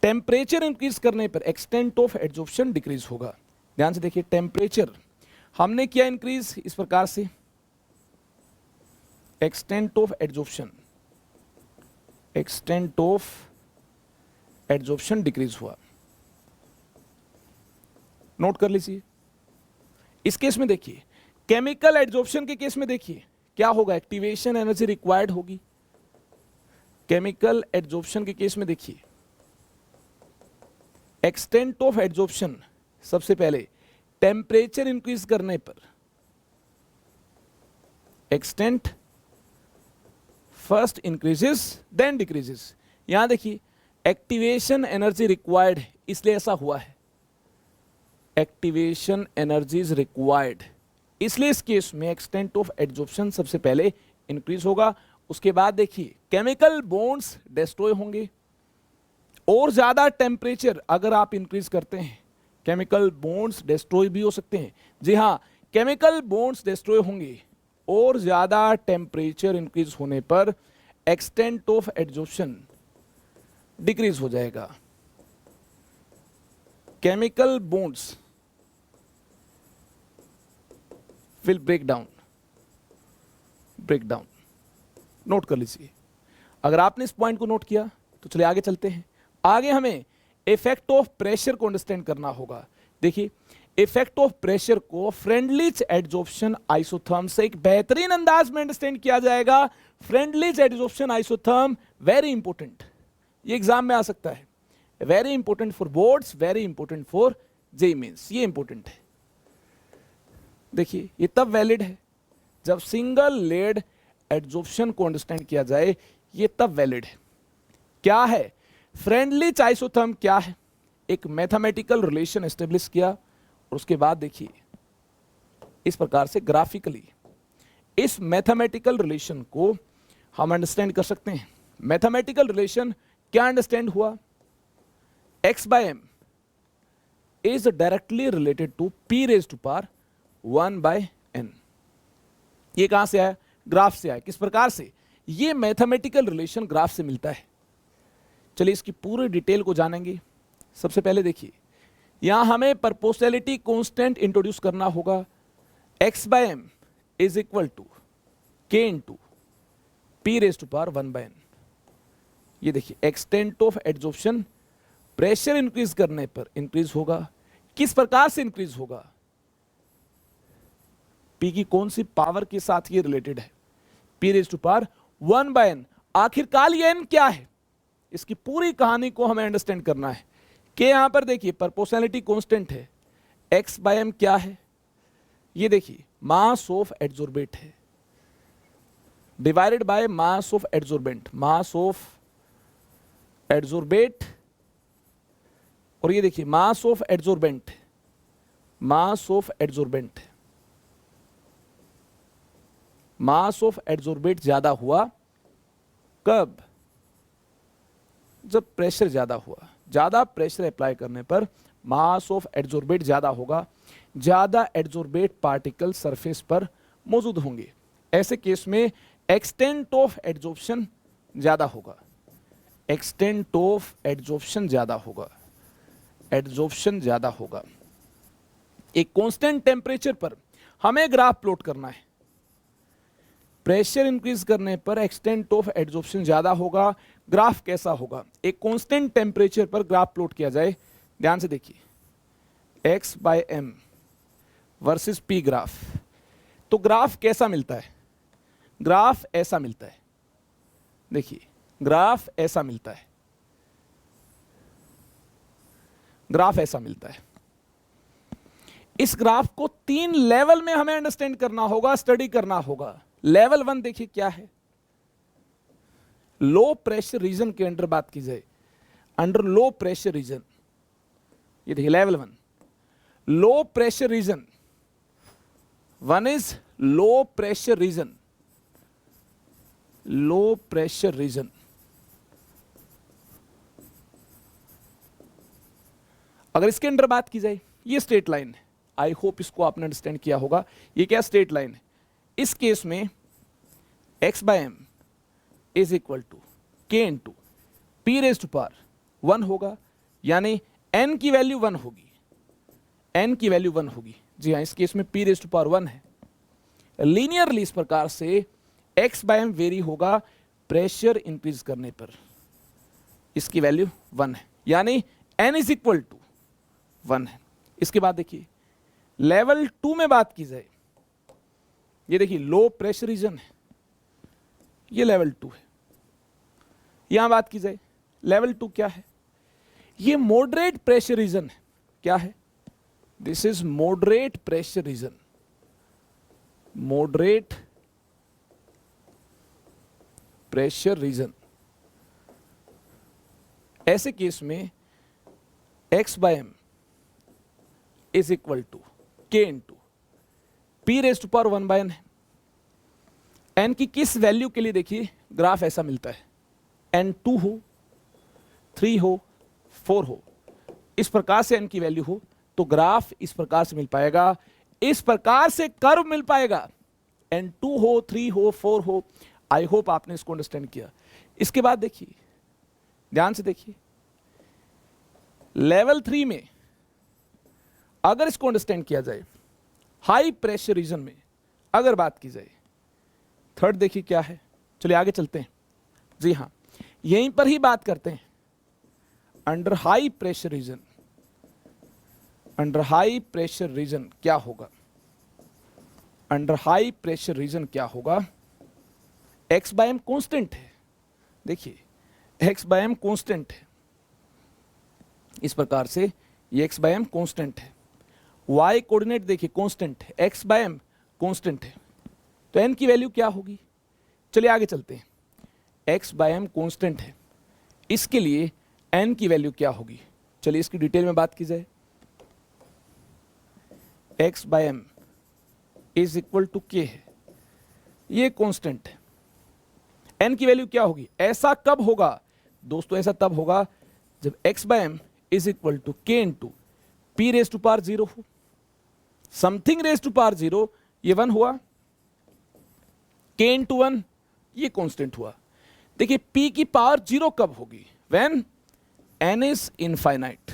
टेम्परेचर इंक्रीज करने पर एक्सटेंट ऑफ एड्जॉर्प्शन डिक्रीज होगा। ध्यान से देखिए, टेम्परेचर हमने किया इंक्रीज इस प्रकार से, extent of adsorption, extent of adsorption decrease हुआ। नोट कर लीजिए। इस केस में देखिए, केमिकल एड्जॉर्प्शन के केस में देखिए क्या होगा, एक्टिवेशन एनर्जी रिक्वायर्ड होगी। केमिकल एड्जॉर्प्शन के केस में देखिए, एक्सटेंट ऑफ एड्जॉर्प्शन सबसे पहले टेम्परेचर इंक्रीज करने पर, extent first increases then decreases. यहां देखिए एक्टिवेशन एनर्जी रिक्वायर्ड, इसलिए ऐसा हुआ है, एक्टिवेशन एनर्जीज रिक्वायर्ड, इसलिए इस केस में एक्सटेंट ऑफ एड्जॉर्प्शन सबसे पहले इंक्रीज होगा। उसके बाद देखिए केमिकल बॉन्ड्स डिस्ट्रॉय होंगे, और ज्यादा टेम्परेचर अगर आप इंक्रीज करते हैं केमिकल बॉन्ड्स डिस्ट्रॉय भी हो सकते हैं। जी हां, केमिकल बॉन्ड्स डिस्ट्रॉय होंगे और ज्यादा टेम्परेचर इंक्रीज होने पर एक्सटेंट ऑफ एड्जॉर्प्शन डिक्रीज हो जाएगा। Chemical bonds will break down, note कर लीजिए। अगर आपने इस पॉइंट को नोट किया तो चलिए आगे चलते हैं। आगे हमें इफेक्ट ऑफ प्रेशर को अंडरस्टैंड करना होगा। देखिए, इफेक्ट ऑफ प्रेशर को फ्रेंडलीज एड्जॉर्प्शन आइसोथर्म से एक बेहतरीन अंदाज में अंडरस्टैंड किया जाएगा। Freundlich's adsorption isotherm very important, ये एग्जाम में आ सकता है, very important for boards, very important for JEE mains, ये इंपॉर्टेंट है। देखिए, ये तब वैलिड है जब सिंगल लेड एड्जॉर्प्शन को अंडरस्टैंड किया जाए, ये तब वैलिड है। क्या है फ्रेंडलीज आइसोथर्म, क्या है, एक मैथमेटिकल रिलेशन एस्टेब्लिश किया, और उसके बाद देखिए इस प्रकार से ग्राफिकली इस मैथमेटिकल रिलेशन को हम अंडरस्टैंड कर सकते हैं। मैथमेटिकल रिलेशन क्या अंडरस्टैंड हुआ, x by m is directly related to p raised to power 1 by n। ये कहां से आया, ग्राफ से आया। किस प्रकार से, ये मैथमेटिकल रिलेशन ग्राफ से मिलता है। चलिए इसकी पूरी डिटेल को जानेंगे। सबसे पहले देखिए, यहां हमें प्रोपोर्शनैलिटी कांस्टेंट इंट्रोड्यूस करना होगा। x by m is equal to k into p raise to power 1 by n। ये देखिए extent of adsorption pressure increase करने पर इंक्रीज होगा। किस प्रकार से इंक्रीज होगा, p की कौन सी पावर के साथ ये रिलेटेड है, p raise to power 1 by n। आखिरकार ये n क्या है, इसकी पूरी कहानी को हमें अंडरस्टैंड करना है। कि यहां पर देखिए प्रोपोर्शनैलिटी कांस्टेंट है, x by m क्या है, ये देखिए मास ऑफ एड्जॉर्बेट है, divided by mass of adsorbent, mass of adsorbate, और ये देखिए mass of adsorbent, mass of adsorbent, mass of adsorbate ज्यादा हुआ कब, जब प्रेशर ज्यादा हुआ। ज्यादा प्रेशर अप्लाई करने पर मास ऑफ एड्जॉर्बेट ज्यादा होगा, ज्यादा एड्जॉर्बेट पार्टिकल सरफेस पर मौजूद होंगे। ऐसे केस में एक्सटेंट ऑफ एड्जॉर्प्शन ज्यादा होगा, एक्सटेंट ऑफ एड्जॉर्प्शन ज्यादा होगा, एड्जॉर्प्शन ज्यादा होगा। एक कांस्टेंट टेम्परेचर पर हमें ग्राफ प्लॉट करना है। प्रेशर इंक्रीज करने पर एक्सटेंट ऑफ एड्जॉर्प्शन ज्यादा होगा। ग्राफ कैसा होगा, एक कांस्टेंट टेम्परेचर पर ग्राफ प्लॉट किया जाए। ध्यान से देखिए x by m versus p graph, तो ग्राफ कैसा मिलता है, ग्राफ ऐसा मिलता है। देखिए ग्राफ ऐसा मिलता है, ग्राफ ऐसा मिलता है। इस ग्राफ को 3 लेवल में हमें अंडरस्टैंड करना होगा, स्टडी करना होगा। लेवल 1 देखिए क्या है, लो प्रेशर रीजन के अंडर बात की जाए, अंडर लो प्रेशर रीजन, ये देखिए level 1 low pressure region, 1 is low pressure region, low pressure region. अगर इसके अंडर बात की जाए, ये स्ट्रेट लाइन है, आई होप इसको आपने अंडरस्टैंड किया होगा। ये क्या स्ट्रेट लाइन है, इस केस में x by m is equal to k into P raise to power 1 होगा, यानी n की वैल्यू 1 होगी, n की वैल्यू 1 होगी। जी हाँ, इस केस में p रेज टू पावर 1 है। लीनियरली इस प्रकार से x बाय m वेरी होगा प्रेशर इंक्रीज करने पर, इसकी वैल्यू 1 है, यानी n इज इक्वल टू 1 है। इसके बाद देखिए लेवल 2 में बात की जाए, ये देखिए लो प्रेशर रीजन है, ये लेवल 2 है। यहां बात की जाए लेवल 2 क्या है, ये मॉडरेट प्रेशर रीजन है। क्या है? This is moderate pressure region, moderate pressure region. ऐसे केस में x by m is equal to k into P raise to power 1 by n है। n की किस वैल्यू के लिए देखिए ग्राफ ऐसा मिलता है, n 2 हो, 3 हो, 4 हो, इस प्रकार से n की वैल्यू हो तो ग्राफ इस प्रकार से मिल पाएगा, इस प्रकार से कर्व मिल पाएगा। n 2 हो, 3 हो, 4 हो। आई होप आपने इसको अंडरस्टैंड किया। इसके बाद देखिए, ध्यान से देखिए, लेवल 3 में अगर इसको अंडरस्टैंड किया जाए, हाई प्रेशर रीजन में अगर बात की जाए, थर्ड देखिए क्या है। चलिए आगे चलते हैं। जी हां, यहीं पर ही बात करते हैं। Under high pressure region, under high pressure region क्या होगा, अंडर हाई प्रेशर रीजन क्या होगा। x बाय m कांस्टेंट है, देखिए x बाय m कांस्टेंट है, इस प्रकार से ये x बाय m कांस्टेंट है। y कोऑर्डिनेट देखिए कांस्टेंट है, x बाय m कांस्टेंट है, तो n की वैल्यू क्या होगी। चलिए आगे चलते हैं। x बाय m कांस्टेंट है, इसके लिए n की वैल्यू क्या होगी। चलिए इसकी डिटेल में बात की जाए। x by m is equal to k है, ये कांस्टेंट है, n की वैल्यू क्या होगी। ऐसा कब होगा दोस्तों, ऐसा तब होगा जब x by m is equal to k into P raise to power 0 हो। समथिंग रेज टू पावर 0 ये 1 हुआ, k इंटू 1 ये कांस्टेंट हुआ। देखिए p की पावर 0 कब होगी, when n is infinite,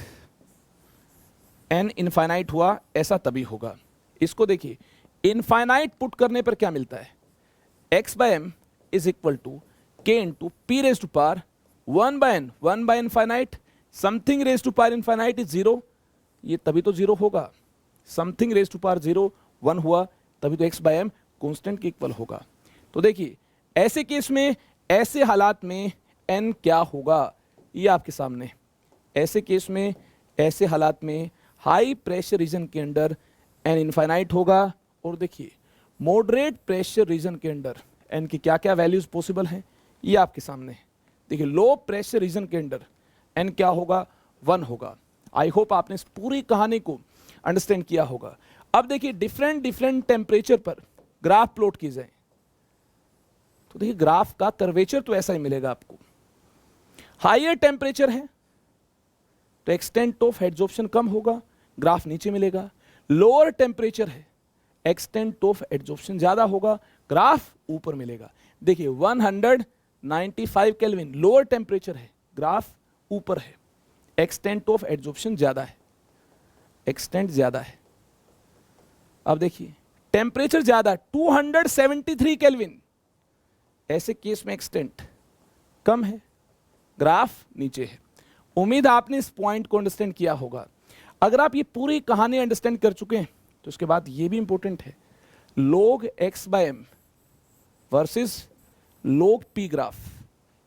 n infinite हुआ ऐसा तभी होगा। इसको देखिए इनफाइनाइट पुट करने पर क्या मिलता है, x by m is equal to k into P raise to power 1 by n, 1 by infinite, something raise to power infinite is 0, ये तभी तो 0 होगा। समथिंग रेज टू पावर 0 1 हुआ तभी तो x बाय m कांस्टेंट के इक्वल होगा। तो देखिए ऐसे केस में, ऐसे हालात में n क्या होगा, ये आपके सामने। ऐसे केस में, ऐसे हालात में हाई प्रेशर रीजन के अंदर n इनफाइनाइट होगा, और देखिए मॉडरेट प्रेशर रीजन के अंदर n की क्या क्या वैल्यूज पॉसिबल हैं, ये आपके सामने है। देखिए लो प्रेशर रीजन के अंदर n क्या होगा, 1 होगा। आई होप आपने इस पूरी कहानी को अंडरस्टैंड किया होगा। अब देखिए डिफरेंट टेम्परेचर पर ग्राफ प्लॉट की जाए, तो देखिए ग्राफ का कर्वेचर तो ऐसा ही मिलेगा आपको। हायर टेम्परेचर है तो एक्सटेंट ऑफ एड्जॉर्प्शन कम होगा, ग्राफ नीचे मिलेगा। लोअर टेम्परेचर है, एक्सटेंट ऑफ एड्जॉर्प्शन ज्यादा होगा, ग्राफ ऊपर मिलेगा। देखिए 195 केल्विन लोअर टेम्परेचर है, ग्राफ ऊपर है, एक्सटेंट ऑफ एड्जॉर्प्शन ज्यादा है, एक्सटेंट ज्यादा है। अब देखिए टेम्परेचर ज्यादा 273 केल्विन, ऐसे केस में एक्सटेंट कम है, ग्राफ नीचे है। उम्मीद आपने इस पॉइंट को अंडरस्टैंड किया होगा। अगर आप ये पूरी कहानी अंडरस्टैंड कर चुके हैं तो उसके बाद ये भी इंपॉर्टेंट है, log x by m versus log p graph,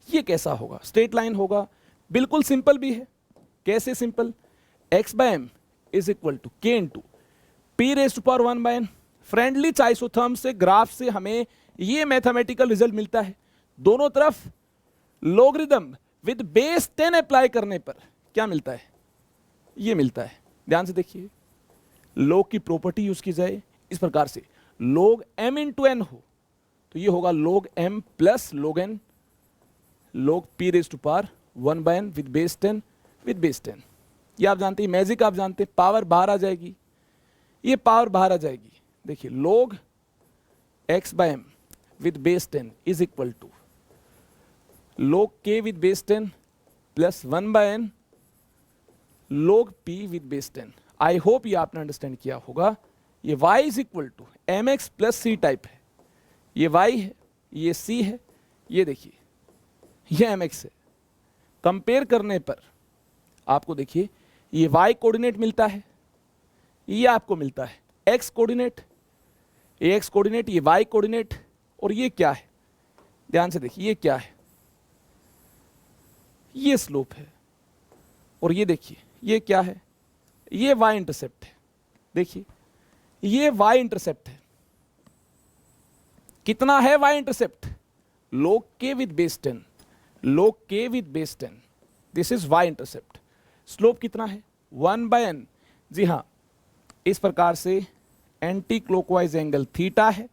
ये कैसा होगा। स्ट्रेट लाइन होगा, बिल्कुल सिंपल भी है। कैसे simple, x by m is equal to k into P raise to power 1 by n। Freundlich isotherm से ग्राफ से हमें ये मैथमेटिकल रिजल्ट मिलता है। दोनों तरफ लॉगरिदम विद बेस 10 अप्लाई करने पर क्या मिलता है, ये मिलता है। ध्यान से देखिए, log की प्रॉपर्टी यूज की जाए इस प्रकार से, log m इंटू n हो तो ये होगा log m plus log n, log p raise to power 1 by n with base 10, with base 10। ये आप जानते हैं, मैजिक आप जानते हैं, पावर बाहर आ जाएगी, ये पावर बाहर आ जाएगी। देखिए log x by m with base 10 is equal to log k with base 10 plus 1 by n log p with base 10। I hope ये आपने अंडरस्टैंड किया होगा। ये y is equal to M X plus C type है, ये y है, ये c है, ये देखिए ये एम एक्स है। कंपेयर करने पर आपको देखिए ये y कोऑर्डिनेट मिलता है, ये आपको मिलता है x कोऑर्डिनेट, ये x कोऑर्डिनेट, ये y कोऑर्डिनेट, और ये क्या है, ध्यान से देखिए ये क्या है, ये स्लोप है, और ये देखिए ये क्या है, ये y इंटरसेप्ट है। देखिए ये y इंटरसेप्ट है, कितना है y intercept, log k with base 10, log k with base 10, this is y intercept. Slope कितना है 1 by n, जी हां इस प्रकार से एंटी क्लॉकवाइज एंगल थीटा है,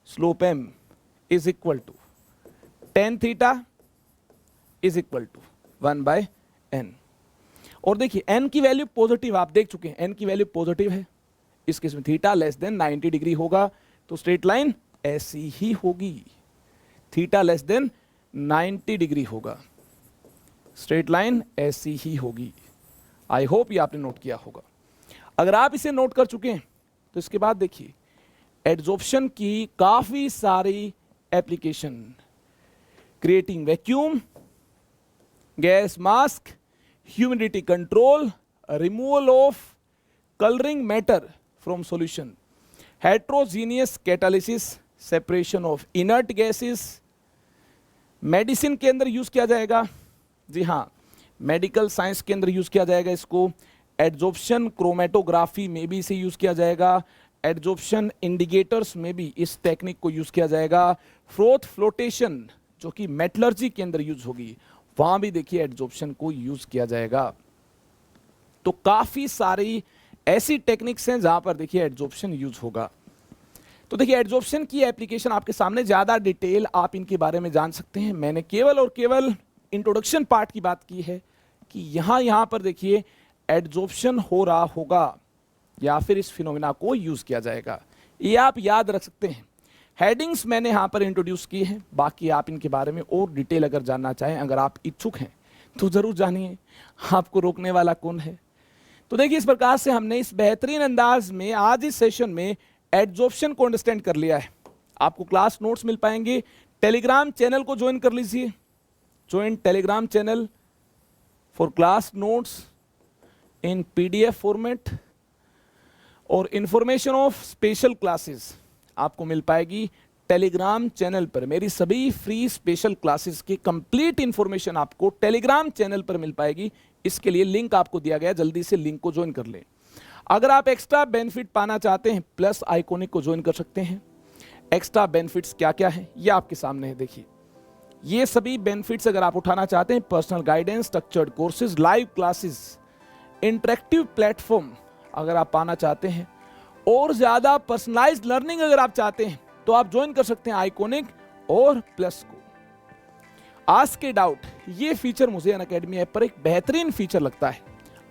slope m is equal to tan theta is equal to 1 by n। और देखिए n की वैल्यू पॉजिटिव आप देख चुके हैं, n की वैल्यू पॉजिटिव है, इस केस में थीटा लेस देन 90 डिग्री होगा, तो स्ट्रेट लाइन ऐसी ही होगी, थीटा लेस देन 90 डिग्री होगा, स्ट्रेट लाइन ऐसी ही होगी। आई होप ये आपने नोट किया होगा। अगर आप इसे नोट कर चुके हैं तो इसके बाद देखिए एड्सॉर्प्शन की काफी सारी application, creating vacuum, gas mask, humidity control, removal of colouring matter from solution, heterogeneous catalysis, separation of inert gases, medicine के अंदर यूज किया जाएगा, जी हाँ मेडिकल साइंस के अंदर यूज किया जाएगा इसको, एड्सॉर्प्शन क्रोमेटोग्राफी में भी इसे यूज किया जाएगा, एड्सॉर्प्शन इंडिकेटर्स में भी इस टेक्निक को यूज किया जाएगा, फ्रोथ फ्लोटेशन जो कि मेटलर्जी के अंदर यूज होगी वहां भी देखिए एड्सॉर्प्शन को यूज किया जाएगा। तो काफी सारी ऐसी टेक्निक्स हैं जहां पर देखिए एड्सॉर्प्शन यूज होगा। तो देखिए एड्सॉर्प्शन की एप्लीकेशन आपके सामने, ज्यादा डिटेल आप इनके बारे में जान सकते हैं। मैंने केवल और केवल इंट्रोडक्शन पार्ट की बात की है कि यहां पर देखिए एड्सॉर्प्शन हो रहा होगा या फिर इस फिनोमेना को यूज किया जाएगा, ये आप याद रख सकते हैं। हेडिंग्स मैंने यहां पर इंट्रोड्यूस की हैं, बाकी आप इनके बारे में और डिटेल अगर जानना चाहें, अगर आप इच्छुक हैं तो जरूर जानिए, आपको रोकने वाला कौन है। तो देखिए इस प्रकार से हमने इस बेहतरीन अंदाज में आज इस सेशन में एड्सॉर्प्शन को अंडरस्टैंड कर लिया है। आपको क्लास नोट्स मिल पाएंगे, टेलीग्राम चैनल को ज्वाइन कर लीजिए, join Telegram channel for class notes in PDF format, और इंफॉर्मेशन ऑफ स्पेशल क्लासेस आपको मिल पाएगी टेलीग्राम चैनल पर। मेरी सभी फ्री स्पेशल क्लासेस की कंप्लीट इंफॉर्मेशन आपको टेलीग्राम चैनल पर मिल पाएगी। इसके लिए लिंक आपको दिया गया है, जल्दी से लिंक को ज्वाइन कर लें। अगर आप एक्स्ट्रा बेनिफिट पाना चाहते हैं, प्लस आइकॉनिक को ज्वाइन कर सकते हैं। एक्स्ट्रा बेनिफिट्स क्या क्या है ये आपके सामने है, देखिए ये सभी बेनिफिट्स अगर आप उठाना चाहते हैं, personal guidance, structured courses, live classes, interactive platform अगर आप पाना चाहते हैं, और ज्यादा पर्सनलाइज्ड लर्निंग अगर आप चाहते हैं, तो आप ज्वाइन कर सकते हैं आइकॉनिक और प्लस को। आस्क ए डाउट, ये फीचर मुझे अनअकैडमी ऐप पर एक बेहतरीन फीचर लगता है।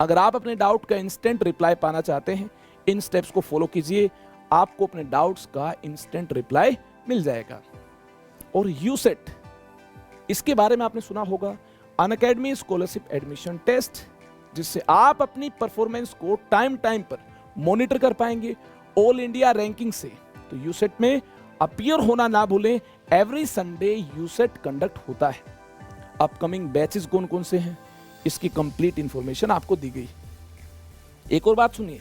अगर आप अपने डाउट का इंस्टेंट रिप्लाई पाना चाहते हैं, इन स्टेप्स को फॉलो कीजिए, आपको अपने डाउट्स का इंस्टेंट रिप्लाई मिल जाएगा। और यूसेट, इसके बारे में आपने सुना होगा, अनअकैडमी स्कॉलरशिप एडमिशन टेस्ट, जिससे आप अपनी परफॉर्मेंस को टाइम पर मॉनिटर कर पाएंगे ऑल इंडिया रैंकिंग से। तो यूसेट में अपीयर होना ना भूलें, एवरी संडे यूसेट कंडक्ट होता है। अपकमिंग बैचेस कौन कौन से हैं, इसकी कंप्लीट इंफॉर्मेशन आपको दी गई। एक और बात सुनिए,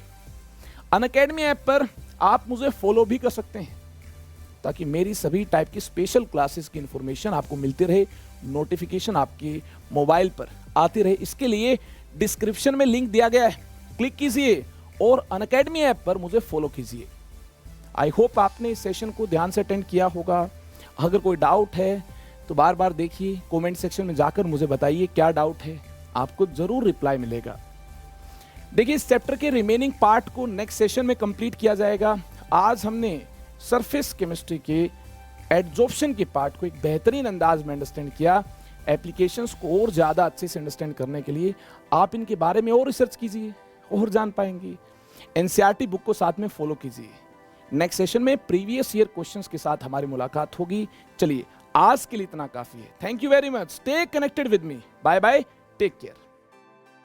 अनअकैडमी ऐप पर आप मुझे फॉलो भी कर सकते हैं, ताकि मेरी सभी टाइप की स्पेशल क्लासेस की इंफॉर्मेशन आपको मिलती रहे, नोटिफिकेशन आपके मोबाइल पर आती रहे। इसके लिए डिस्क्रिप्शन में लिंक दिया गया है, क्लिक कीजिए और अनअकैडमी ऐप पर मुझे फॉलो कीजिए। आई होप आपने इस सेशन को ध्यान से अटेंड किया होगा। अगर कोई डाउट है तो बार बार देखिए, कमेंट सेक्शन में जाकर मुझे बताइए क्या डाउट है, आपको जरूर रिप्लाई मिलेगा। देखिए इस चैप्टर के रिमेनिंग पार्ट को नेक्स्ट सेशन में कंप्लीट किया जाएगा। आज हमने सरफेस केमिस्ट्री के एड्सॉर्प्शन के पार्ट को एक बेहतरीन अंदाज में अंडरस्टैंड किया। एप्लीकेशंस को और ज़्यादा अच्छे से अंडरस्टैंड करने के लिए आप इनके बारे में और रिसर्च कीजिए और जान पाएंगे। एनसीईआरटी बुक को साथ में फॉलो कीजिए। नेक्स्ट सेशन में प्रीवियस ईयर क्वेश्चंस के साथ हमारी मुलाकात होगी। चलिए आज के लिए इतना काफी है। Thank you very much. Stay connected with me. Bye bye, take care.